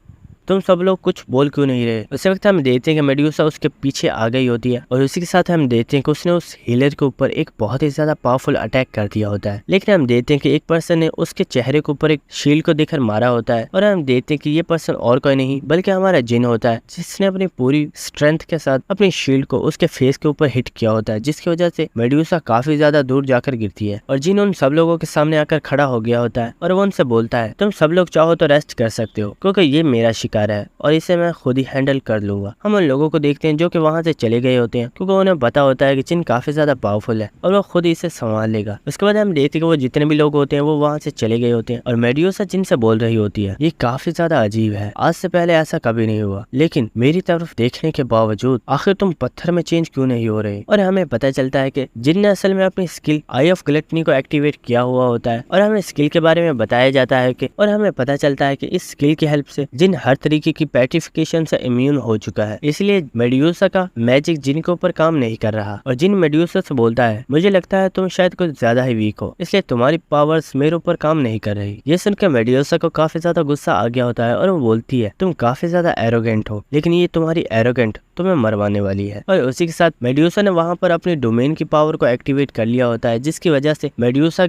तुम सब लोग कुछ बोल क्यों नहीं रहे। उसी वक्त हम देखते हैं कि मेड्यूसा उसके पीछे आ गई होती है और उसी के साथ हम देखते हैं कि उसने उस हीलर के ऊपर एक बहुत ही ज्यादा पावरफुल अटैक कर दिया होता है। लेकिन हम देखते हैं कि एक पर्सन ने उसके चेहरे के ऊपर एक शील्ड को देकर मारा होता है और हम देखते हैं कि ये पर्सन और कोई नहीं बल्कि हमारा जिन होता है जिसने अपनी पूरी स्ट्रेंथ के साथ अपनी शील्ड को उसके फेस के ऊपर हिट किया होता है जिसकी वजह से मेड्यूसा काफी ज्यादा दूर जाकर गिरती है। और जिन उन सब लोगों के सामने आकर खड़ा हो गया होता है और वो उनसे बोलता है, तुम सब लोग चाहो तो रेस्ट कर सकते हो क्योंकि ये मेरा शिकार है और इसे मैं खुद ही हैंडल कर लूंगा। हम उन लोगों को देखते हैं जो कि वहां से चले गए होते हैं क्योंकि उन्हें पता होता है कि जिन काफी ज्यादा पावरफुल है और वो खुद इसे संभाल लेगा। उसके बाद हम देखते हैं कि वो जितने भी लोग होते हैं वो वहां से चले गए होते हैं और मेड्यूसा जिन से बोल रही होती है, ये काफी ज्यादा अजीब है, आज से पहले ऐसा कभी नहीं हुआ, लेकिन मेरी तरफ देखने के बावजूद आखिर तुम पत्थर में चेंज क्यों नहीं हो रहे। और हमें पता चलता है कि जिन ने असल में अपनी स्किल आई ऑफ ग्लटनी को एक्टिवेट किया हुआ होता है और हमें स्किल के बारे में बताया जाता है कि और हमें पता चलता है कि इस स्किल की हेल्प से जिन हर तरीके की पेट्रिफिकेशन से इम्यून हो चुका है, इसलिए मेड्यूसा का मैजिक जिन के ऊपर काम नहीं कर रहा। और जिन मेड्यूसा से बोलता है, मुझे लगता है तुम शायद कुछ ज्यादा ही वीक हो इसलिए तुम्हारी पावर्स मेरे ऊपर काम नहीं कर रही। ये सुनकर मेड्यूसा को काफी ज्यादा गुस्सा आ गया होता है और वो बोलती है, तुम काफी ज्यादा एरोगेंट हो लेकिन ये तुम्हारी एरोगेंट तुम्हें मरवाने वाली है। और उसी के साथ मेड्यूसा ने वहां पर अपनी डोमेन की पावर को एक्टिवेट कर लिया होता है जिसकी वजह से मेड्यूसा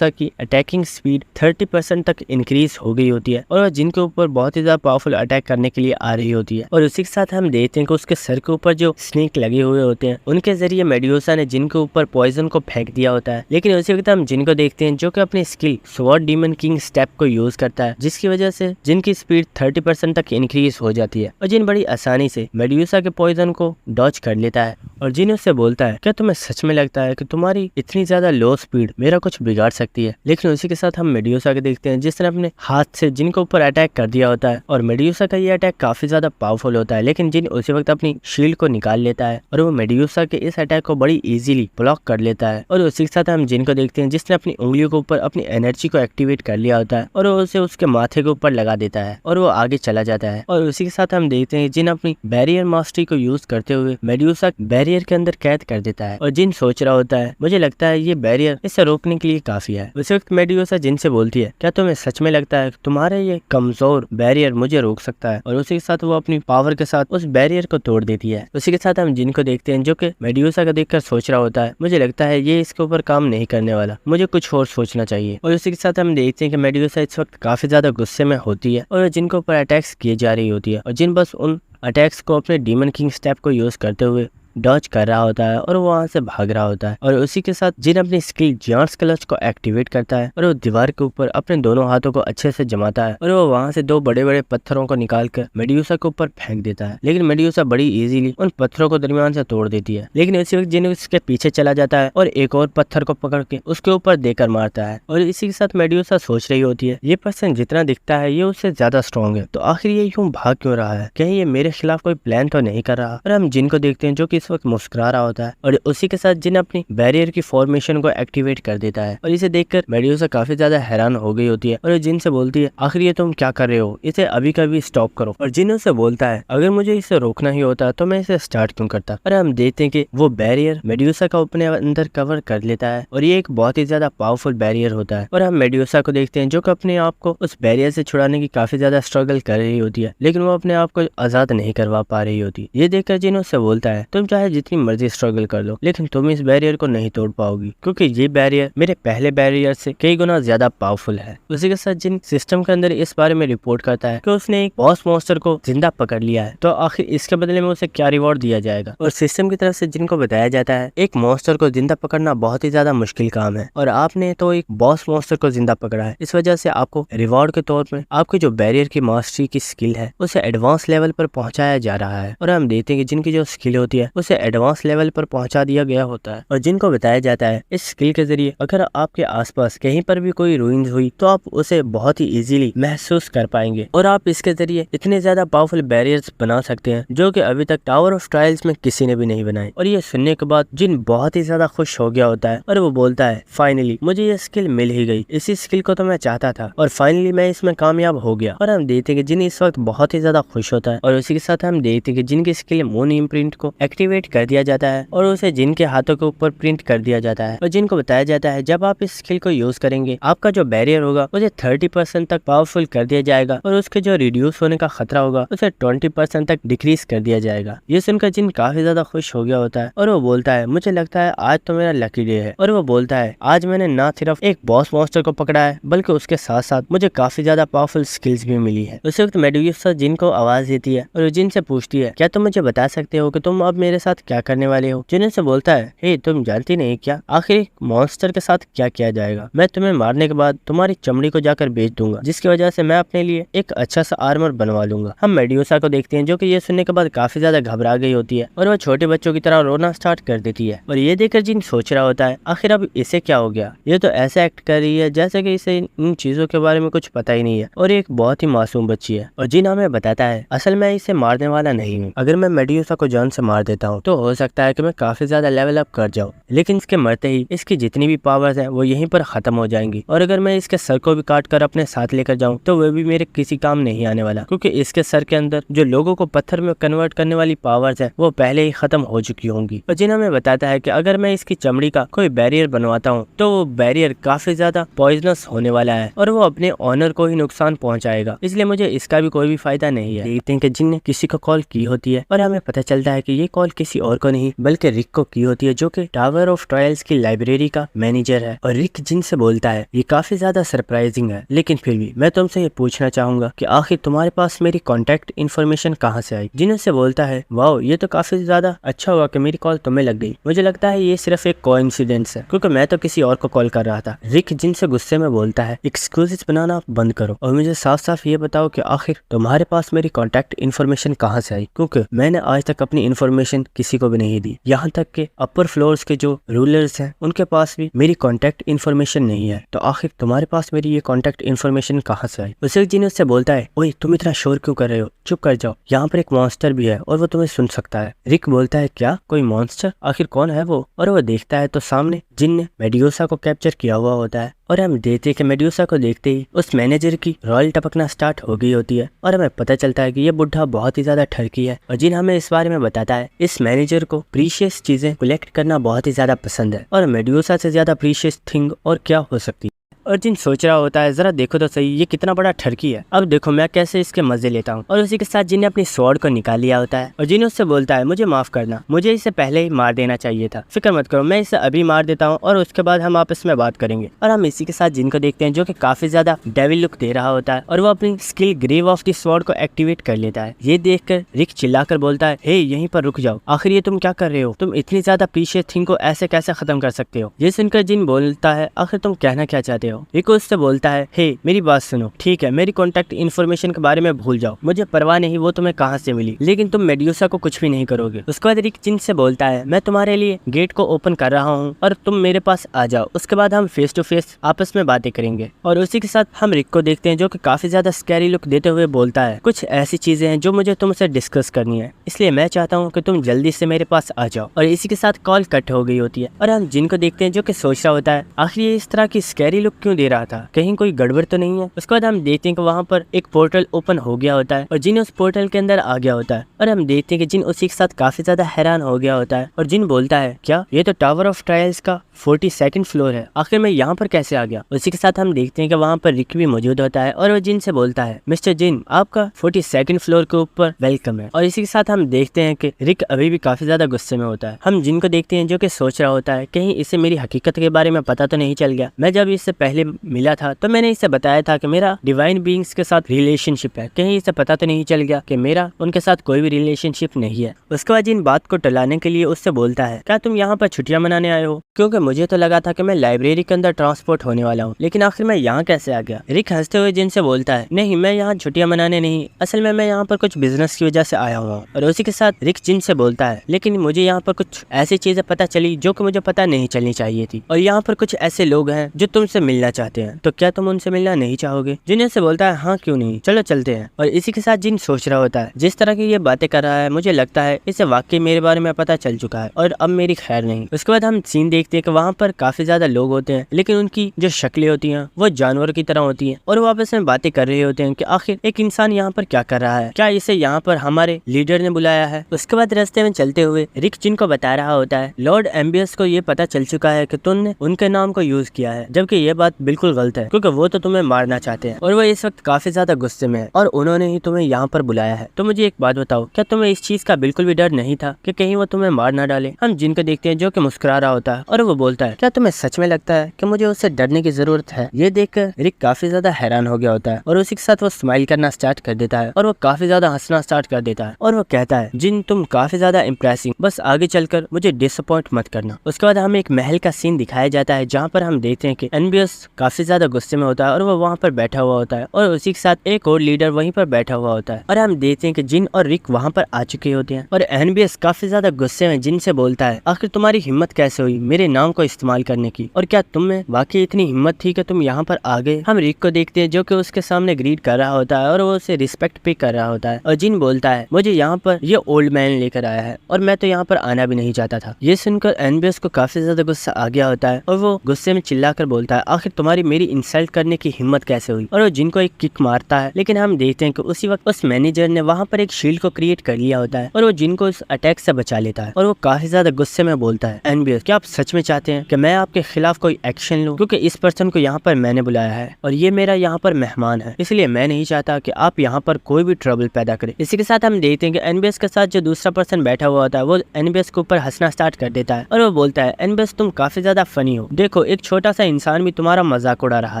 की अटैकिंग स्पीड 30% तक इंक्रीज हो गई होती है और जिनके ऊपर बहुत ही ज्यादा पावरफुल अटैक करने के लिए आ रही होती है। और उसी के साथ हम देखते हैं कि उसके सर के ऊपर जो स्नेक लगे हुए होते हैं उनके जरिए मेड्यूसा ने जिनके ऊपर पॉइजन को फेंक दिया होता है। लेकिन उसी वक्त हम जिनको देखते हैं जो कि अपनी skill sword demon king step को यूज करता है जिसकी वजह से जिनकी स्पीड 30% तक इंक्रीज हो जाती है और जिन बड़ी आसानी से मेड्यूसा के पॉइजन को डॉज कर लेता है। और जिन उससे बोलता है, क्या तुम्हें सच में लगता है कि तुम्हारी इतनी ज्यादा लो स्पीड मेरा कुछ बिगाड़ सकती है। लेकिन उसी के साथ हम मेड्यूसा के देखते हैं जिसने अपने हाथ से जिनको ऊपर अटैक कर दिया होता है और मेड्यूसा का ये अटैक काफी ज्यादा पावरफुल होता है। लेकिन जिन उसी वक्त अपनी शील्ड को निकाल लेता है और वो मेड्यूसा के इस अटैक को बड़ी इजीली ब्लॉक कर लेता है। और उसी के साथ हम जिन को देखते हैं जिसने अपनी उंगलियों के ऊपर अपनी एनर्जी को एक्टिवेट कर लिया होता है और वो उसे उसके माथे के ऊपर लगा देता है और वो आगे चला जाता है। और उसी के साथ हम देखते हैं जिन अपनी बैरियर मास्टरी को यूज करते हुए मेड्यूसा बैरियर के अंदर कैद कर देता है और जिन सोच रहा होता है, मुझे लगता है ये बैरियर इसे रोकने के लिए काफी है। उस वक्त मेड्यूसा जिन से बोलती है, क्या तुम्हें सच में लगता है तुम्हारे ये कमजोर बैरियर मुझे रोक सकता है। और उसी के साथ वो अपनी पावर के साथ उस बैरियर को तोड़ देती है। उसी के साथ हम जिन को देखते हैं जो कि मेड्यूसा को देखकर सोच रहा होता है, मुझे लगता है ये इसके ऊपर काम नहीं करने वाला, मुझे कुछ और सोचना चाहिए। और उसी के साथ हम देखते हैं कि मेड्यूसा इस वक्त काफी ज्यादा गुस्से में होती है और जिनको ऊपर अटैक्स किए जा रही होती है और जिन बस उन अटैक्स को अपने डीमन किंग स्टेप को यूज करते हुए डॉज कर रहा होता है और वो वहां से भाग रहा होता है। और उसी के साथ जिन अपनी स्किल जायंट्स क्लच को एक्टिवेट करता है और वो दीवार के ऊपर अपने दोनों हाथों को अच्छे से जमाता है और वो वहां से दो बड़े बड़े पत्थरों को निकाल कर मेड्यूसा के ऊपर फेंक देता है। लेकिन मेड्यूसा बड़ी इजीली उन पत्थरों को दरमियान से तोड़ देती है। लेकिन उसी वक्त जिन उसके पीछे चला जाता है और एक और पत्थर को पकड़ के उसके ऊपर देकर मारता है। और इसी के साथ मेड्यूसा सोच रही होती है, ये पर्सन जितना दिखता है ये उससे ज्यादा स्ट्रॉन्ग है, तो आखिर ये यूं भाग क्यों रहा है, कहीं ये मेरे खिलाफ कोई प्लान तो नहीं कर रहा। और हम जिनको देखते हैं जो कि इस वक्त मुस्कुरा रहा होता है और उसी के साथ जिन अपनी बैरियर की फॉर्मेशन को एक्टिवेट कर देता है। और इसे देखकर मेड्यूसा काफी ज्यादा हैरान हो गई होती है और जिन से बोलती है, आखिर ये तुम क्या कर रहे हो, इसे अभी कभी स्टॉप करो। और जिन उसे बोलता है, अगर मुझे इसे रोकना ही होता तो मैं इसे स्टार्ट क्यों करता। और हम देखते हैं कि वो बैरियर मेड्यूसा का अपने अंदर कवर कर लेता है और ये एक बहुत ही ज्यादा पावरफुल बैरियर होता है। और हम मेड्यूसा को देखते हैं जो कि अपने आप को उस बैरियर से छुड़ाने की काफी ज्यादा स्ट्रगल कर रही होती है, लेकिन वो अपने आप को आजाद नहीं करवा पा रही होती। ये देखकर जिन उससे बोलता है, तुम चाहे जितनी मर्जी स्ट्रगल कर लो, लेकिन तुम इस बैरियर को नहीं तोड़ पाओगी, क्योंकि ये बैरियर मेरे पहले बैरियर से कई गुना ज्यादा पावरफुल है। उसी के साथ जिन सिस्टम के अंदर इस बारे में रिपोर्ट करता है कि उसने एक बॉस मॉन्स्टर को जिंदा पकड़ लिया है, तो आखिर इसके बदले में उसे क्या रिवॉर्ड दिया जाएगा। और सिस्टम की तरफ से जिनको बताया जाता है एक मॉन्स्टर को जिंदा पकड़ना बहुत ही ज्यादा मुश्किल काम है, और आपने तो एक बॉस मॉन्स्टर को जिंदा पकड़ा है, इस वजह से आपको रिवॉर्ड के तौर पर आपकी जो बैरियर की मास्टरी की स्किल है उसे एडवांस लेवल पर पहुंचाया जा रहा है। और हम देखते हैं कि जिनकी जो स्किल होती है उसे एडवांस लेवल पर पहुंचा दिया गया होता है, और जिनको बताया जाता है इस स्किल के जरिए अगर आपके आसपास कहीं पर भी कोई रूइंस हुई तो आप उसे बहुत ही इजीली महसूस कर पाएंगे, और आप इसके जरिए इतने ज्यादा पावरफुल बैरियर्स बना सकते हैं जो कि अभी तक टावर ऑफ ट्रायल्स में किसी ने भी नहीं बनाए। और ये सुनने के बाद जिन बहुत ही ज्यादा खुश हो गया होता है, और वो बोलता है फाइनली मुझे ये स्किल मिल ही गई, इसी स्किल को तो मैं चाहता था और फाइनली मैं इसमें कामयाब हो गया। और हम देखते हैं कि जिन इस वक्त बहुत ही ज्यादा खुश होता है, और उसी के साथ हम देखते हैं कि जिनकी स्किल मून इम्प्रिंट को एक्टिवेट कर दिया जाता है और उसे जिनके हाथों के ऊपर प्रिंट कर दिया जाता है, और जिनको बताया जाता है जब आप इस स्किल को यूज करेंगे आपका जो बैरियर होगा उसे 30% तक पावरफुल कर दिया जाएगा, और उसके जो रिड्यूस होने का खतरा होगा उसे 20% तक डिक्रीज कर दिया जाएगा। ये सुनकर जिन काफी ज्यादा खुश हो गया होता है, और वो बोलता है मुझे लगता है आज तो मेरा लकी डे है। और वो बोलता है आज मैंने ना सिर्फ एक बॉस मॉन्स्टर को पकड़ा है बल्कि उसके साथ साथ मुझे काफी ज्यादा पावरफुल स्किल्स भी मिली है। उस वक्त मेडुसा जिन को आवाज देती है और जिन से पूछती है क्या तुम मुझे बता सकते हो कि तुम अब मेरे साथ क्या करने वाले हो। जिन से बोलता है हे तुम जानती नहीं क्या आखिर एक मॉन्स्टर के साथ क्या किया जाएगा, मैं तुम्हें मारने के बाद तुम्हारी चमड़ी को जाकर बेच दूंगा, जिसकी वजह से मैं अपने लिए एक अच्छा सा आर्मर बनवा लूंगा। हम मेडुसा को देखते हैं जो कि ये सुनने के बाद काफी ज्यादा घबरा गई होती है और वो छोटे बच्चों की तरह रोना स्टार्ट कर देती है। और ये देखकर जिन सोच रहा होता है आखिर अब इसे क्या हो गया, ये तो ऐसे एक्ट कर रही है जैसे कि इसे इन चीजों के बारे में कुछ पता ही नहीं है और एक बहुत ही मासूम बच्ची है। और जिन हमें बताता है असल में इसे मारने वाला नहीं हूँ, अगर मैं मेडुसा को जान से मार देता हूँ तो हो सकता है कि मैं काफी ज्यादा लेवल अप कर जाऊँ, लेकिन इसके मरते ही इसकी जितनी भी पावर्स है वो यहीं पर खत्म हो जाएंगी, और अगर मैं इसके सर को भी काट कर अपने साथ लेकर जाऊँ तो वह भी मेरे किसी काम नहीं आने वाला, क्योंकि इसके सर के अंदर जो लोगों को पत्थर में कन्वर्ट करने वाली पावर्स है वो पहले ही खत्म हो चुकी होंगी। और जिन हमें बताता है कि अगर मैं इसकी चमड़ी का कोई बैरियर बनवाता हूँ तो वो बैरियर काफी ज्यादा पॉइजनस होने वाला है और वो अपने ऑनर को ही नुकसान पहुंचाएगा, इसलिए मुझे इसका भी कोई भी फायदा नहीं है। देखते हैं कि जिन ने किसी को कॉल की होती है और हमें पता चलता है कि ये कॉल किसी और को नहीं बल्कि रिक को की होती है, जो कि टावर ऑफ ट्रायल्स की लाइब्रेरी का मैनेजर है। और रिक जिन से बोलता है ये काफी ज्यादा सरप्राइजिंग है, लेकिन फिर भी मैं तुमसे ये पूछना चाहूंगा कि आखिर तुम्हारे पास मेरी कॉन्टेक्ट इन्फॉर्मेशन कहाँ से आई। जिन से बोलता है वाओ ये तो काफी ज्यादा अच्छा हुआ कि मेरी कॉल तुम्हें लग गई, मुझे लगता है ये सिर्फ एक कोइंसिडेंस है क्योंकि मैं तो किसी और को कॉल कर रहा था। रिक जिन से गुस्से में बोलता है एक्सक्यूजेस बनाना बंद करो और मुझे साफ साफ ये बताओ कि आखिर तुम्हारे पास मेरी कॉन्टेक्ट इन्फॉर्मेशन कहाँ से आई, क्योंकि मैंने आज तक अपनी इन्फॉर्मेशन किसी को भी नहीं दी, यहाँ तक के अपर फ्लोर्स के जो रूलर्स हैं उनके पास भी मेरी कॉन्टेक्ट इन्फॉर्मेशन नहीं है, तो आखिर तुम्हारे पास मेरी ये कॉन्टेक्ट इन्फॉर्मेशन कहाँ से आई। उसे जिन उससे बोलता है ओए तुम इतना शोर क्यों कर रहे हो, चुप कर जाओ, यहाँ पर एक मॉन्स्टर भी है और वो तुम्हें सुन सकता है। रिक बोलता है क्या कोई मॉन्स्टर, आखिर कौन है वो। और वो देखता है तो सामने जिन ने मेडुसा को कैप्चर किया हुआ होता है, और हम देखते हैं कि मेडुसा को देखते ही उस मैनेजर की रॉयल टपकना स्टार्ट हो गई होती है और हमें पता चलता है कि ये बुढ़ा बहुत ही ज्यादा ठरकी है। और जिन हमें इस बारे में बताता है इस मैनेजर को प्रीशियस चीजें कलेक्ट करना बहुत ही ज्यादा पसंद है, और मेडुसा से ज्यादा प्रीशियस थिंग और क्या हो सकती है। और जिन सोच रहा होता है जरा देखो तो सही ये कितना बड़ा ठरकी है, अब देखो मैं कैसे इसके मजे लेता हूँ। और उसी के साथ जिन ने अपनी स्वॉर्ड को निकाल लिया होता है और जिन उससे बोलता है मुझे माफ करना, मुझे इसे पहले ही मार देना चाहिए था, फिक्र मत करो मैं इसे अभी मार देता हूँ और उसके बाद हम आपस में बात करेंगे। और हम इसी के साथ जिन को देखते हैं जो कि काफी ज्यादा डेविल लुक दे रहा होता है और वो अपनी skill grave of the sword को एक्टिवेट कर लेता है। ये देखकर रिक चिल्लाकर बोलता है हे यहीं पर रुक जाओ, आखिर ये तुम क्या कर रहे हो, तुम इतनी ज्यादा प्रीशियस थिंग को ऐसे कैसे खत्म कर सकते हो। ये सुनकर जिन बोलता है आखिर तुम कहना क्या चाहते हो। रिक उससे बोलता है हे मेरी बात सुनो, ठीक है मेरी कॉन्टेक्ट इन्फॉर्मेशन के बारे में भूल जाओ, मुझे परवाह नहीं वो तुम्हें कहाँ से मिली, लेकिन तुम मेडुसा को कुछ भी नहीं करोगे। उसके बाद रिक जिन से बोलता है मैं तुम्हारे लिए गेट को ओपन कर रहा हूँ और तुम मेरे पास आ जाओ, उसके बाद हम फेस टू फेस आपस में बातें करेंगे। और उसी के साथ हम रिक को देखते हैं जो कि काफी ज्यादा स्कैरी लुक देते हुए बोलता है कुछ ऐसी चीजें हैं जो मुझे तुमसे डिस्कस करनी है, इसलिए मैं चाहता हूँ कि तुम जल्दी से मेरे पास आ जाओ। और इसी के साथ कॉल कट हो गई होती है और हम जिन को देखते हैं जो कि सोच रहा होता है आखिर ये इस तरह की स्कैरी लुक क्यों दे रहा था, कहीं कोई गड़बड़ तो नहीं है। उसके बाद हम देखते हैं कि वहाँ पर एक पोर्टल ओपन हो गया होता है और जिन उस पोर्टल के अंदर आ गया होता है और हम देखते हैं कि जिन उसी के साथ काफी ज्यादा हैरान हो गया होता है और जिन बोलता है क्या ये तो टावर ऑफ ट्रायल्स का 42nd फ्लोर है, आखिर मैं यहाँ पर कैसे आ गया। उसी के साथ हम देखते हैं कि वहाँ पर रिक भी मौजूद होता है और वो जिन से बोलता है मिस्टर जिन आपका 42nd फ्लोर के ऊपर वेलकम है। और इसी के साथ हम देखते हैं कि रिक अभी भी काफी ज्यादा गुस्से में होता है। हम जिन को देखते हैं जो कि सोच रहा होता है कहीं इसे मेरी हकीकत के बारे में पता तो नहीं चल गया। मैं जब इससे पहले मिला था तो मैंने इसे बताया था कि मेरा डिवाइन बीइंग्स के साथ रिलेशनशिप है, कहीं इसे पता तो नहीं चल गया कि मेरा उनके साथ कोई भी रिलेशनशिप नहीं है। उसके बाद जिन बात को टलाने के लिए उससे बोलता है क्या तुम यहाँ पर छुट्टियां मनाने आए हो, क्योंकि मुझे तो लगा था कि मैं लाइब्रेरी के अंदर ट्रांसपोर्ट होने वाला हूँ, लेकिन आखिर मैं यहाँ कैसे आ गया। रिक हंसते हुए जिन से बोलता है नहीं मैं यहाँ छुट्टियां मनाने नहीं, असल में मैं यहाँ पर कुछ बिजनेस की वजह से आया हुआ हूँ। और उसी के साथ रिक जिन से बोलता है लेकिन मुझे यहाँ पर कुछ ऐसी चीजें पता चली जो कि मुझे पता नहीं चलनी चाहिए थी और यहाँ पर कुछ ऐसे लोग हैं जो तुमसे मिलना चाहते हैं, तो क्या तुम उनसे मिलना नहीं चाहोगे। जिन से बोलता है हाँ क्यों नहीं, चलो चलते हैं। और इसी के साथ जिन सोच रहा होता है जिस तरह की ये बातें कर रहा है मुझे लगता है इसे वाकई मेरे बारे में पता चल चुका है और अब मेरी खैर नहीं। उसके बाद हम सीन देखते हैं कि वहाँ पर काफी ज्यादा लोग होते हैं लेकिन उनकी जो शक्लें होती हैं वो जानवर की तरह होती हैं और वो आपस में बातें कर रहे होते हैं कि आखिर एक इंसान यहाँ पर क्या कर रहा है, क्या इसे यहाँ पर हमारे लीडर ने बुलाया है। उसके बाद रास्ते में चलते हुए रिक जिन को बता रहा होता है लॉर्ड एम्बियस को ये पता चल चुका है कि तुमने उनके नाम को यूज किया है, जबकि ये बात बिल्कुल गलत है क्योंकि वो तो तुम्हें मारना चाहते हैं और वो इस वक्त काफी ज्यादा गुस्से में है और उन्होंने ही तुम्हें यहाँ पर बुलाया है। तो मुझे एक बात बताओ, क्या तुम्हें इस चीज का बिल्कुल भी डर नहीं था कि कहीं वो तुम्हें मार ना डाले। हम जिनको देखते हैं जो कि मुस्कुरा रहा होता है और वो बोलता है क्या तुम्हें सच में लगता है कि मुझे उससे डरने की जरूरत है। ये देखकर रिक काफी ज्यादा हैरान हो गया होता है और उसी के साथ वो स्माइल करना स्टार्ट कर देता है और वो काफी ज्यादा हंसना स्टार्ट कर देता है और वो कहता है जिन तुम काफी ज्यादा इम्प्रेसिंग, बस आगे चलकर मुझे डिसअपॉइंट मत करना। उसके बाद हमें एक महल का सीन दिखाया जाता है जहाँ पर हम देखते हैं कि एनबियस काफी ज्यादा गुस्से में होता है और वो वहाँ पर बैठा हुआ होता है और उसी के साथ एक और लीडर वहीं पर बैठा हुआ होता है और हम देखते हैं कि जिन और रिक वहाँ पर आ चुके होते हैं और एनबियस काफी ज्यादा गुस्से में जिन से बोलता है आखिर तुम्हारी हिम्मत कैसे हुई मेरे नाम को इस्तेमाल करने की, और क्या तुम में वाकई इतनी हिम्मत थी कि तुम यहाँ पर आ गए। हम रिक को देखते हैं जो कि उसके सामने ग्रीट कर रहा होता है और वो उसे रिस्पेक्ट पे कर रहा होता है और जिन बोलता है मुझे यहाँ पर ये ओल्ड मैन लेकर आया है और मैं तो यहाँ पर आना भी नहीं चाहता था। ये सुनकर एनबियस को काफी ज्यादा गुस्सा आ गया होता है और वो गुस्से में चिल्लाकर बोलता है आखिर तुम्हारी मेरी इंसल्ट करने की हिम्मत कैसे हुई, और वो जिन को एक किक मारता है। लेकिन हम देखते हैं कि उसी वक्त उस मैनेजर ने वहाँ पर एक शील्ड को क्रिएट कर लिया होता है और वो जिन को उस अटैक से बचा लेता है और वो काफी ज्यादा गुस्से में बोलता है एनबियस क्या आप सच में चाहते हैं कि मैं आपके खिलाफ कोई एक्शन लूं, क्योंकि इस पर्सन को यहाँ पर मैंने बुलाया है और ये मेरा यहाँ पर मेहमान है, इसलिए मैं नहीं चाहता कि आप यहाँ पर कोई भी ट्रबल पैदा करें। इसी के साथ हम देखते हैं कि एनबियस के साथ जो दूसरा पर्सन बैठा हुआ होता है वो एनबियस के ऊपर हंसना स्टार्ट कर देता है और वो बोलता है एनबियस तुम काफी ज्यादा फनी हो, देखो एक छोटा सा इंसान भी तुम्हारा मजाक उड़ा रहा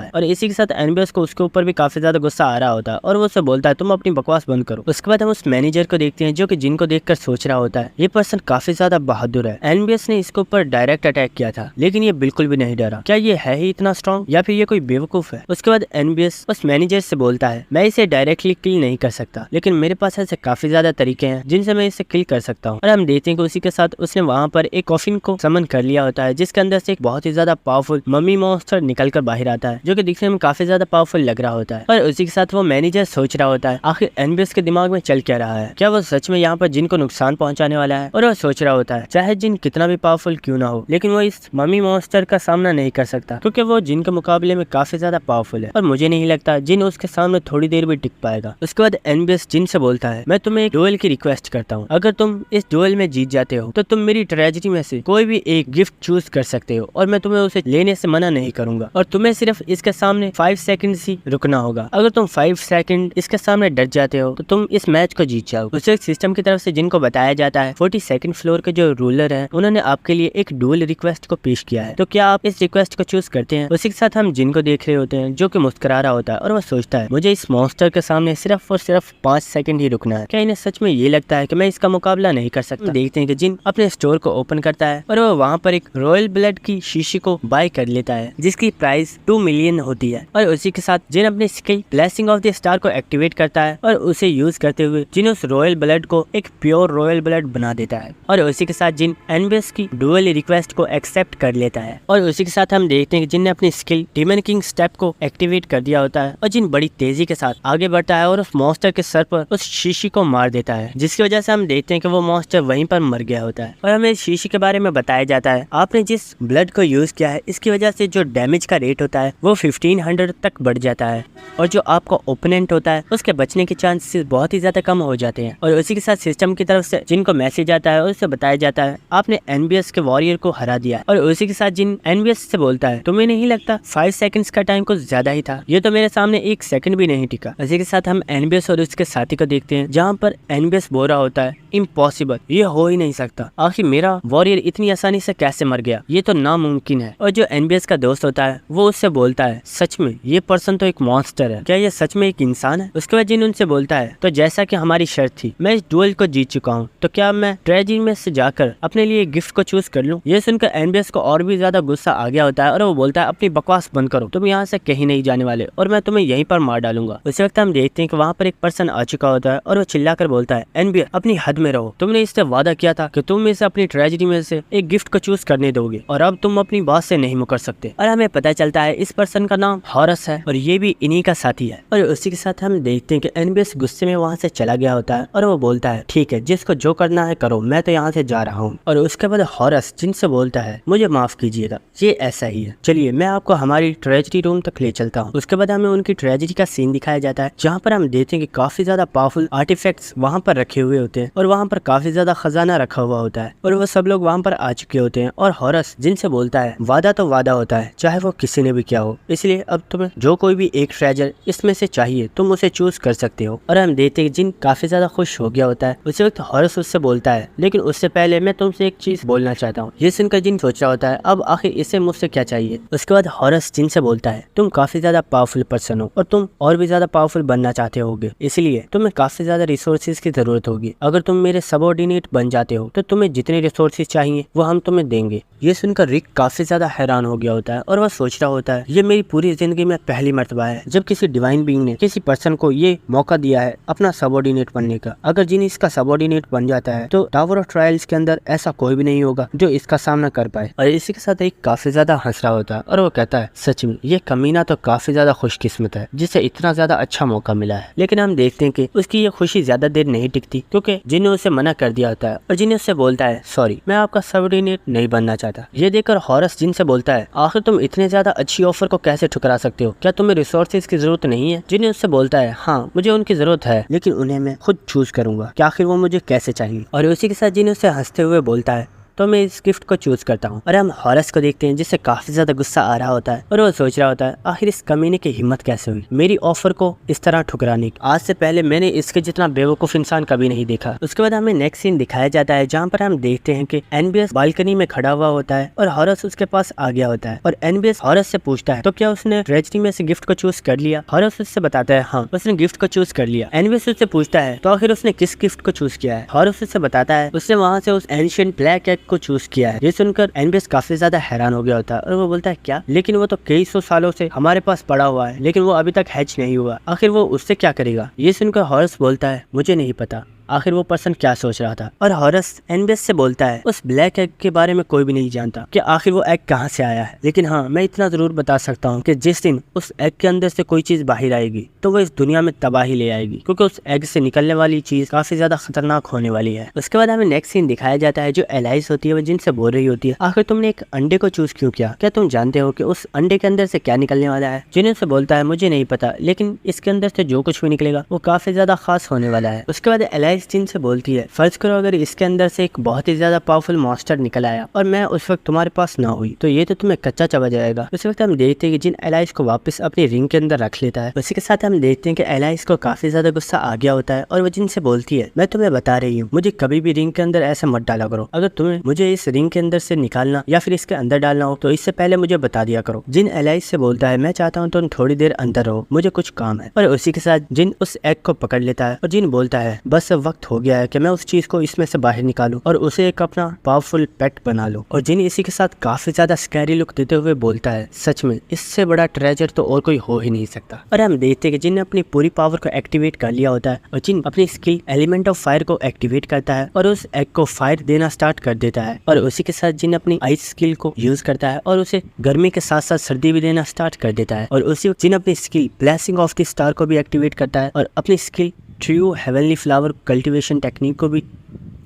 है। और इसी के साथ एनबियस को उसके ऊपर भी काफी ज्यादा गुस्सा आ रहा होता है और वो उसे बोलता है तुम अपनी बकवास बंद करो। उसके बाद हम उस मैनेजर को देखते हैं जो कि जिनको देखकर सोच रहा होता है ये पर्सन काफी ज्यादा बहादुर है, एनबियस ने इसके ऊपर डायरेक्ट अटैक किया था लेकिन ये बिल्कुल भी नहीं डरा, क्या ये है ही इतना स्ट्रॉन्ग या फिर ये कोई बेवकूफ है। उसके बाद एनबियस उस मैनेजर से बोलता है मैं इसे डायरेक्टली किल नहीं कर सकता लेकिन मेरे पास ऐसे काफी ज्यादा तरीके हैं जिनसे मैं इसे किल कर सकता हूँ। और हम देखते हैं कि उसी के साथ उसने वहाँ पर एक कॉफिन को समन कर लिया होता है जिसके अंदर से एक बहुत ही ज्यादा पावरफुल मम्मी मॉन्स्टर निकल कर बाहर आता है जो कि दिखने में काफी ज्यादा पावरफुल लग रहा होता है। और उसी के साथ वो मैनेजर सोच रहा होता है आखिर एनबियस के दिमाग में चल क्या रहा है, क्या वो सच में यहाँ पर जिन को नुकसान पहुंचाने वाला है। और वो सोच रहा होता है चाहे जिन कितना भी पावरफुल क्यों ना हो लेकिन वो इस मम्मी मॉन्स्टर का सामना नहीं कर सकता क्योंकि वो जिन के मुकाबले में काफी ज्यादा पावरफुल है और मुझे नहीं लगता जिन उसके सामने थोड़ी देर भी टिक पाएगा। उसके बाद एनबियस जिन से बोलता है मैं तुम्हें एक डुएल की रिक्वेस्ट करता हूँ, अगर तुम इस डुएल में जीत जाते हो तो तुम मेरी ट्रेजेडी में से कोई भी एक गिफ्ट चूज कर सकते हो और मैं तुम्हें उसे लेने से मना नहीं करूंगा और तुम्हें सिर्फ इसके सामने 5 सेकंड ही रुकना होगा। अगर तुम 5 सेकंड इसके सामने डट जाते हो तो तुम इस मैच को जीत जाओ। उसे सिस्टम की तरफ से जिनको बताया जाता है 42nd फ्लोर के जो रूलर है उन्होंने आपके लिए एक डुएल रिक्वेस्ट को पेश किया है, तो क्या आप इस रिक्वेस्ट को चूज करते हैं। उसी के साथ हम जिनको देख रहे होते हैं जो कि मुस्कुरा रहा होता है और वो सोचता है मुझे इस मॉन्स्टर के सामने सिर्फ और सिर्फ 5 सेकंड ही रुकना है, क्या इन्हें सच में ये लगता है कि मैं इसका मुकाबला नहीं कर सकता। देखते हैं कि जिन अपने स्टोर को ओपन करता है और वो वहाँ पर एक रॉयल ब्लड की शीशी को बाय कर लेता है जिसकी प्राइस 2 मिलियन होती है। और उसी के साथ जिन अपनी skill blessing of the star को एक्टिवेट करता है और उसे यूज करते हुए जिन उस रॉयल ब्लड को एक प्योर रॉयल ब्लड बना देता है। और उसी के साथ जिन एनबियस की डुअल रिक्वेस्ट को एक्सेप्ट कर लेता है। और उसी के साथ हम देखते हैं कि जिन ने अपनी स्किल डीमन किंग स्टेप को एक्टिवेट कर दिया होता है और जिन बड़ी तेजी के साथ आगे बढ़ता है और उस मॉन्स्टर के सर पर उस शीशी को मार देता है जिसकी वजह से हम देखते हैं कि वो मॉन्स्टर वहीं पर मर गया होता है। और हमें इस शीशी के बारे में बताया जाता है आपने जिस ब्लड को यूज किया है इसकी वजह से जो डैमेज का रेट होता है वो 1500 तक बढ़ जाता है और जो आपका ओपोनेंट होता है उसके बचने के चांसेस बहुत ही ज्यादा कम हो जाते हैं। और उसी के साथ सिस्टम की तरफ से जिनको मैसेज आता है उससे बताया जाता है आपने एनबीएस के वॉरियर को हरा दिया। और उसी के साथ जिन एनबीएस से बोलता है तुम्हें नहीं लगता 5 सेकंड्स का टाइम कुछ ज्यादा ही था, ये तो मेरे सामने 1 सेकंड भी नहीं टिका। इसी के साथ हम एनबीएस और उसके साथी को देखते हैं जहाँ पर एनबीएस बोल रहा होता है इम्पॉसिबल, ये हो ही नहीं सकता, आखिर मेरा वॉरियर इतनी आसानी से कैसे मर गया, ये तो नामुमकिन है। और जो एनबीएस का दोस्त होता है वो उससे बोलता है सच में ये पर्सन तो एक मॉन्स्टर है, क्या ये सच में एक इंसान है। उसके बाद जिन उनसे बोलता है तो जैसा कि हमारी शर्त थी मैं इस डुएल को जीत चुका हूँ तो क्या मैं ट्रेजरी में से जाकर अपने लिए गिफ्ट को चूज कर लूँ। ये सुनकर एनबीएस को और भी ज्यादा गुस्सा आ गया होता है और वो बोलता है अपनी बकवास बंद करो, तुम यहाँ से कहीं नहीं जाने वाले और मैं तुम्हें यहीं पर मार डालूंगा। उसी वक्त हम देखते हैं कि वहाँ पर एक पर्सन आ चुका होता है और वो चिल्लाकर बोलता है एनबीएस अपनी हद में रहो, तुमने इससे वादा किया था कि तुम इसे अपनी ट्रेजरी में से एक गिफ्ट को चूज करने दोगे और अब तुम अपनी बात से नहीं मुकर सकते। और हमें पता चलता है इस पर्सन का नाम हॉरस है और ये भी इन्हीं का साथी है। और उसी के साथ हम देखते हैं कि एनबीएस गुस्से में वहाँ से चला गया होता है और वो बोलता है ठीक है जिसको जो करना है करो, मैं तो यहाँ से जा रहा हूँ। और उसके बाद हॉरस जिनसे बोलता है मुझे माफ कीजिएगा ये ऐसा ही है, चलिए मैं आपको हमारी ट्रेजरी रूम तक ले चलता हूँ। उसके बाद हमें उनकी ट्रेजरी का सीन दिखाया जाता है जहाँ पर हम देखते हैं कि काफी ज्यादा पावरफुल आर्टिफैक्ट्स वहाँ पर रखे हुए होते हैं और वहाँ पर काफी ज्यादा खजाना रखा हुआ होता है और वो सब लोग वहाँ पर आ चुके होते हैं। और हॉरस जिनसे बोलता है वादा तो वादा होता है चाहे वो किसी ने भी किया हो, इसलिए अब तुम्हें जो कोई भी एक ट्रेजर इसमें से चाहिए तुम उसे चूज कर सकते हो। और हम देखते हैं जिन काफी ज्यादा खुश हो गया होता है। उसी वक्त हॉरस उससे बोलता है लेकिन उससे पहले मैं तुमसे एक चीज बोलना चाहता हूँ। ये सुनकर जिन सोच रहा होता है अब आखिर इसे मुझसे क्या चाहिए। उसके बाद हॉरस जिन से बोलता है तुम काफी ज्यादा पावरफुल पर्सन हो और तुम और भी ज्यादा पावरफुल बनना चाहते होगे, इसलिए तुम्हें काफी ज्यादा रिसोर्सेज की जरूरत होगी। अगर तुम मेरे सबऑर्डिनेट बन जाते हो तो तुम्हें जितने रिसोर्सेज चाहिए वो हम तुम्हें देंगे। ये सुनकर रिक काफी ज्यादा हैरान हो गया होता है और वह सोच रहा होता है ये मेरी पूरी जिंदगी में पहली मर्तबा है जब किसी डिवाइन बीइंग ने किसी पर्सन को ये मौका दिया है अपना सबऑर्डिनेट बनने का। अगर जिन इसका सबऑर्डिनेट बन जाता है तो टावर ऑफ ट्रायल्स के अंदर ऐसा कोई भी नहीं होगा जो इसका सामना कर पाए। और इसी के साथ एक काफी ज्यादा हंस रहा होता है और वो कहता है सच में ये कमीना तो काफी ज्यादा खुशकिस्मत है जिसे इतना ज्यादा अच्छा मौका मिला है। लेकिन हम देखते हैं कि उसकी ये खुशी ज्यादा देर नहीं टिकती क्योंकि जिन्हें उसे मना कर दिया होता है और जिन्हें उससे बोलता है सॉरी मैं आपका सबऑर्डिनेट नहीं बनना चाहता। ये देखकर हॉरस जिनसे बोलता है आखिर तुम इतने ज्यादा अच्छी ऑफर को कैसे ठुकरा सकते हो, क्या तुम्हें रिसोर्सेज की जरूरत नहीं है। जिन्हें उससे बोलता है हाँ मुझे उनकी जरूरत है लेकिन उन्हें मैं खुद चूज करूंगा कि आखिर वो मुझे कैसे चाहिए। और उसी के साथ जिन्हें उससे हंसते हुए बोलता है तो मैं इस गिफ्ट को चूज करता हूँ। और हम हॉरस को देखते हैं जिससे काफी ज्यादा गुस्सा आ रहा होता है और वो सोच रहा होता है आखिर इस कमीने की हिम्मत कैसे हुई मेरी ऑफर को इस तरह ठुकराने की, आज से पहले मैंने इसके जितना बेवकूफ इंसान कभी नहीं देखा। उसके बाद हमें नेक्स्ट सीन दिखाया जाता है जहाँ पर हम देखते हैं कि एनबीएस बालकनी में खड़ा हुआ होता है और हॉरस उसके पास आ गया होता है और एनबीएस हॉरस से पूछता है तो क्या उसने ट्रेजरी में से गिफ्ट को चूज कर लिया। हॉरस उससे बताता है हाँ उसने गिफ्ट को चूज कर लिया। एनबीएस उससे पूछता है तो आखिर उसने किस गिफ्ट को चूज किया है। हॉरस उससे बताता है उसने वहाँ से उस एंशिएंट ब्लैक एग को चूज किया है। ये सुनकर एनबीएस काफी ज्यादा हैरान हो गया होता है और वो बोलता है क्या, लेकिन वो तो कई सौ सालों से हमारे पास पड़ा हुआ है लेकिन वो अभी तक हैच नहीं हुआ, आखिर वो उससे क्या करेगा। ये सुनकर हॉरस बोलता है मुझे नहीं पता आखिर वो पर्सन क्या सोच रहा था। और हॉरस एनबीएस से बोलता है उस ब्लैक एग के बारे में कोई भी नहीं जानता कि आखिर वो एग कहाँ से आया है, लेकिन हाँ मैं इतना जरूर बता सकता हूँ कि जिस दिन उस एग के अंदर से कोई चीज बाहर आएगी तो वो इस दुनिया में तबाही ले आएगी क्योंकि उस एग से निकलने वाली चीज काफी ज्यादा खतरनाक होने वाली है। उसके बाद हमें नेक्स्ट सीन दिखाया जाता है जो एलाइस होती है वो जिनसे बोल रही होती है आखिर तुमने एक अंडे को चूज क्यों किया, क्या तुम जानते हो कि उस अंडे के अंदर से क्या निकलने वाला है। जिन्हें से बोलता है मुझे नहीं पता लेकिन इसके अंदर से जो कुछ भी निकलेगा वो काफी ज्यादा खास होने वाला है। उसके बाद एलाइस जिनसे बोलती है फर्ज करो अगर इसके अंदर से एक बहुत ही ज्यादा पावरफुल मॉन्स्टर निकल आया और मैं उस वक्त तुम्हारे पास ना हुई तो ये तो तुम्हें कच्चा चबा जाएगा। उस वक्त हम देखते हैं कि जिन एलाइस को वापस अपनी रिंग के अंदर रख लेता है। उसी के साथ हम देखते हैं कि एलाइस को काफी ज्यादा गुस्सा आ गया होता है और वो जिनसे बोलती है मैं तुम्हें बता रही हूँ मुझे कभी भी रिंग के अंदर ऐसा मत डाला करो, अगर तुम्हें मुझे इस रिंग के अंदर से निकालना या फिर इसके अंदर डालना हो तो इससे पहले मुझे बता दिया करो। जिन एलाइस से बोलता है मैं चाहता हूँ तुम थोड़ी देर अंदर रहो, मुझे कुछ काम है। और उसी के साथ जिन उस एग को पकड़ लेता है और जिन बोलता है बस अब वक्त हो गया है कि मैं उस चीज को इसमें से बाहर निकालूं और उसे एक अपना पावरफुल पेट बना लो। और जिन इसी के साथ काफी ज्यादा स्कैरी लुक देते हुए बोलता है सच में इससे बड़ा ट्रेजर तो और कोई हो ही नहीं सकता। और हम देखते हैं कि जिन ने अपनी पूरी पावर को एक्टिवेट कर लिया होता है और जिन अपनी स्किल एलिमेंट ऑफ फायर को एक्टिवेट करता है और उस एग को फायर देना स्टार्ट कर देता है। और उसी के साथ जिन अपनी आइस स्किल को यूज करता है और उसे गर्मी के साथ साथ सर्दी भी देना स्टार्ट कर देता है। और उसी जिन अपनी skill blessing of the star को भी एक्टिवेट करता है और अपनी skill true heavenly flower cultivation technique को भी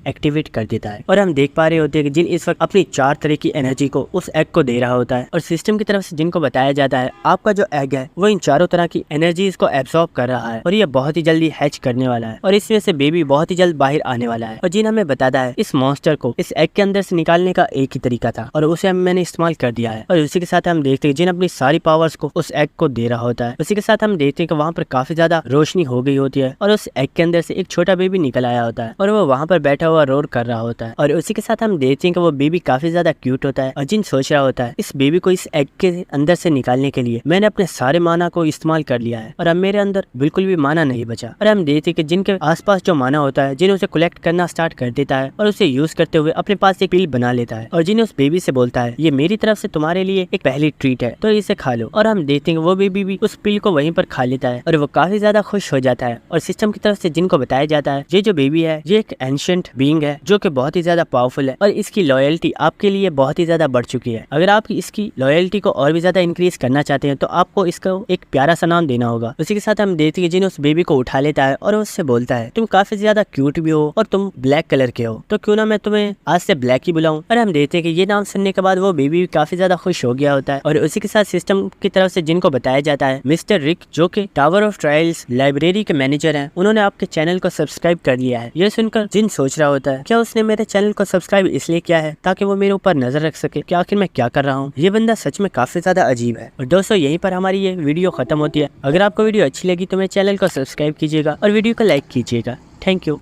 एक्टिवेट कर देता है और हम देख पा रहे होते हैं कि जिन इस वक्त अपनी 4 तरह की एनर्जी को उस एग को दे रहा होता है और सिस्टम की तरफ से जिनको बताया जाता है आपका जो एग है वो इन चारों तरह की एनर्जीज को एब्सॉर्ब कर रहा है और ये बहुत ही जल्दी हैच करने वाला है और इसमें से बेबी बहुत ही जल्द बाहर आने वाला है। और जिन हमें बताता है इस मॉन्स्टर को इस एग के अंदर से निकालने का एक ही तरीका था और उसे मैंने इस्तेमाल कर दिया है। और उसी के साथ हम देखते हैं जिन अपनी सारी पावर्स को उस एग को दे रहा होता है। उसी के साथ हम देखते हैं कि वहाँ पर काफी ज्यादा रोशनी हो गई होती है और उस एग के अंदर से एक छोटा बेबी निकल आया होता है और वो वहाँ पर बैठा हुआ रोर कर रहा होता है। और उसी के साथ हम देखते हैं कि वो बेबी काफी ज्यादा क्यूट होता है और जिन सोच रहा होता है इस बेबी को इस एग के अंदर से निकालने के लिए मैंने अपने सारे माना को इस्तेमाल कर लिया है और अब मेरे अंदर बिल्कुल भी माना नहीं बचा। और हम देखते हैं कि जिनके आसपास जो माना होता है जिन्हें उसे कलेक्ट करना स्टार्ट कर देता है और उसे यूज करते हुए अपने पास एक पिल बना लेता है और जिन्हें उस बेबी से बोलता है ये मेरी तरफ से तुम्हारे लिए एक पहली ट्रीट है तो इसे खा लो। और हम देखते हैं वो बेबी भी उस पिल को वहीं पर खा लेता है और वो काफी ज्यादा खुश हो जाता है। और सिस्टम की तरफ से जिनको बताया जाता है ये जो बेबी है ये एक एंशिएंट बीइंग है जो कि बहुत ही ज्यादा पावरफुल है और इसकी लॉयल्टी आपके लिए बहुत ही ज्यादा बढ़ चुकी है। अगर आप इसकी लॉयल्टी को और भी ज्यादा इंक्रीज करना चाहते हैं तो आपको इसको एक प्यारा सा नाम देना होगा। उसी के साथ हम देखते हैं जिन्हें उस बेबी को उठा लेता है और उससे बोलता है तुम काफी ज्यादा क्यूट भी हो और तुम ब्लैक कलर के हो तो क्यों ना मैं तुम्हें आज से ब्लैक ही बुलाऊं। और हम देखते हैं कि ये नाम सुनने के बाद वो बेबी भी काफी ज्यादा खुश हो गया होता है। और उसी के साथ सिस्टम की तरफ से जिनको बताया जाता है मिस्टर रिक जो कि टावर ऑफ ट्रायल्स लाइब्रेरी के मैनेजर हैं उन्होंने आपके चैनल को सब्सक्राइब कर लिया है। ये सुनकर जिन सोच रहा होता है क्या उसने मेरे चैनल को सब्सक्राइब इसलिए किया है ताकि वो मेरे ऊपर नजर रख सके कि आखिर मैं क्या कर रहा हूँ। ये बंदा सच में काफी ज्यादा अजीब है। और दोस्तों यहीं पर हमारी ये वीडियो खत्म होती है। अगर आपको वीडियो अच्छी लगी तो मेरे चैनल को सब्सक्राइब कीजिएगा और वीडियो को लाइक कीजिएगा। Thank you.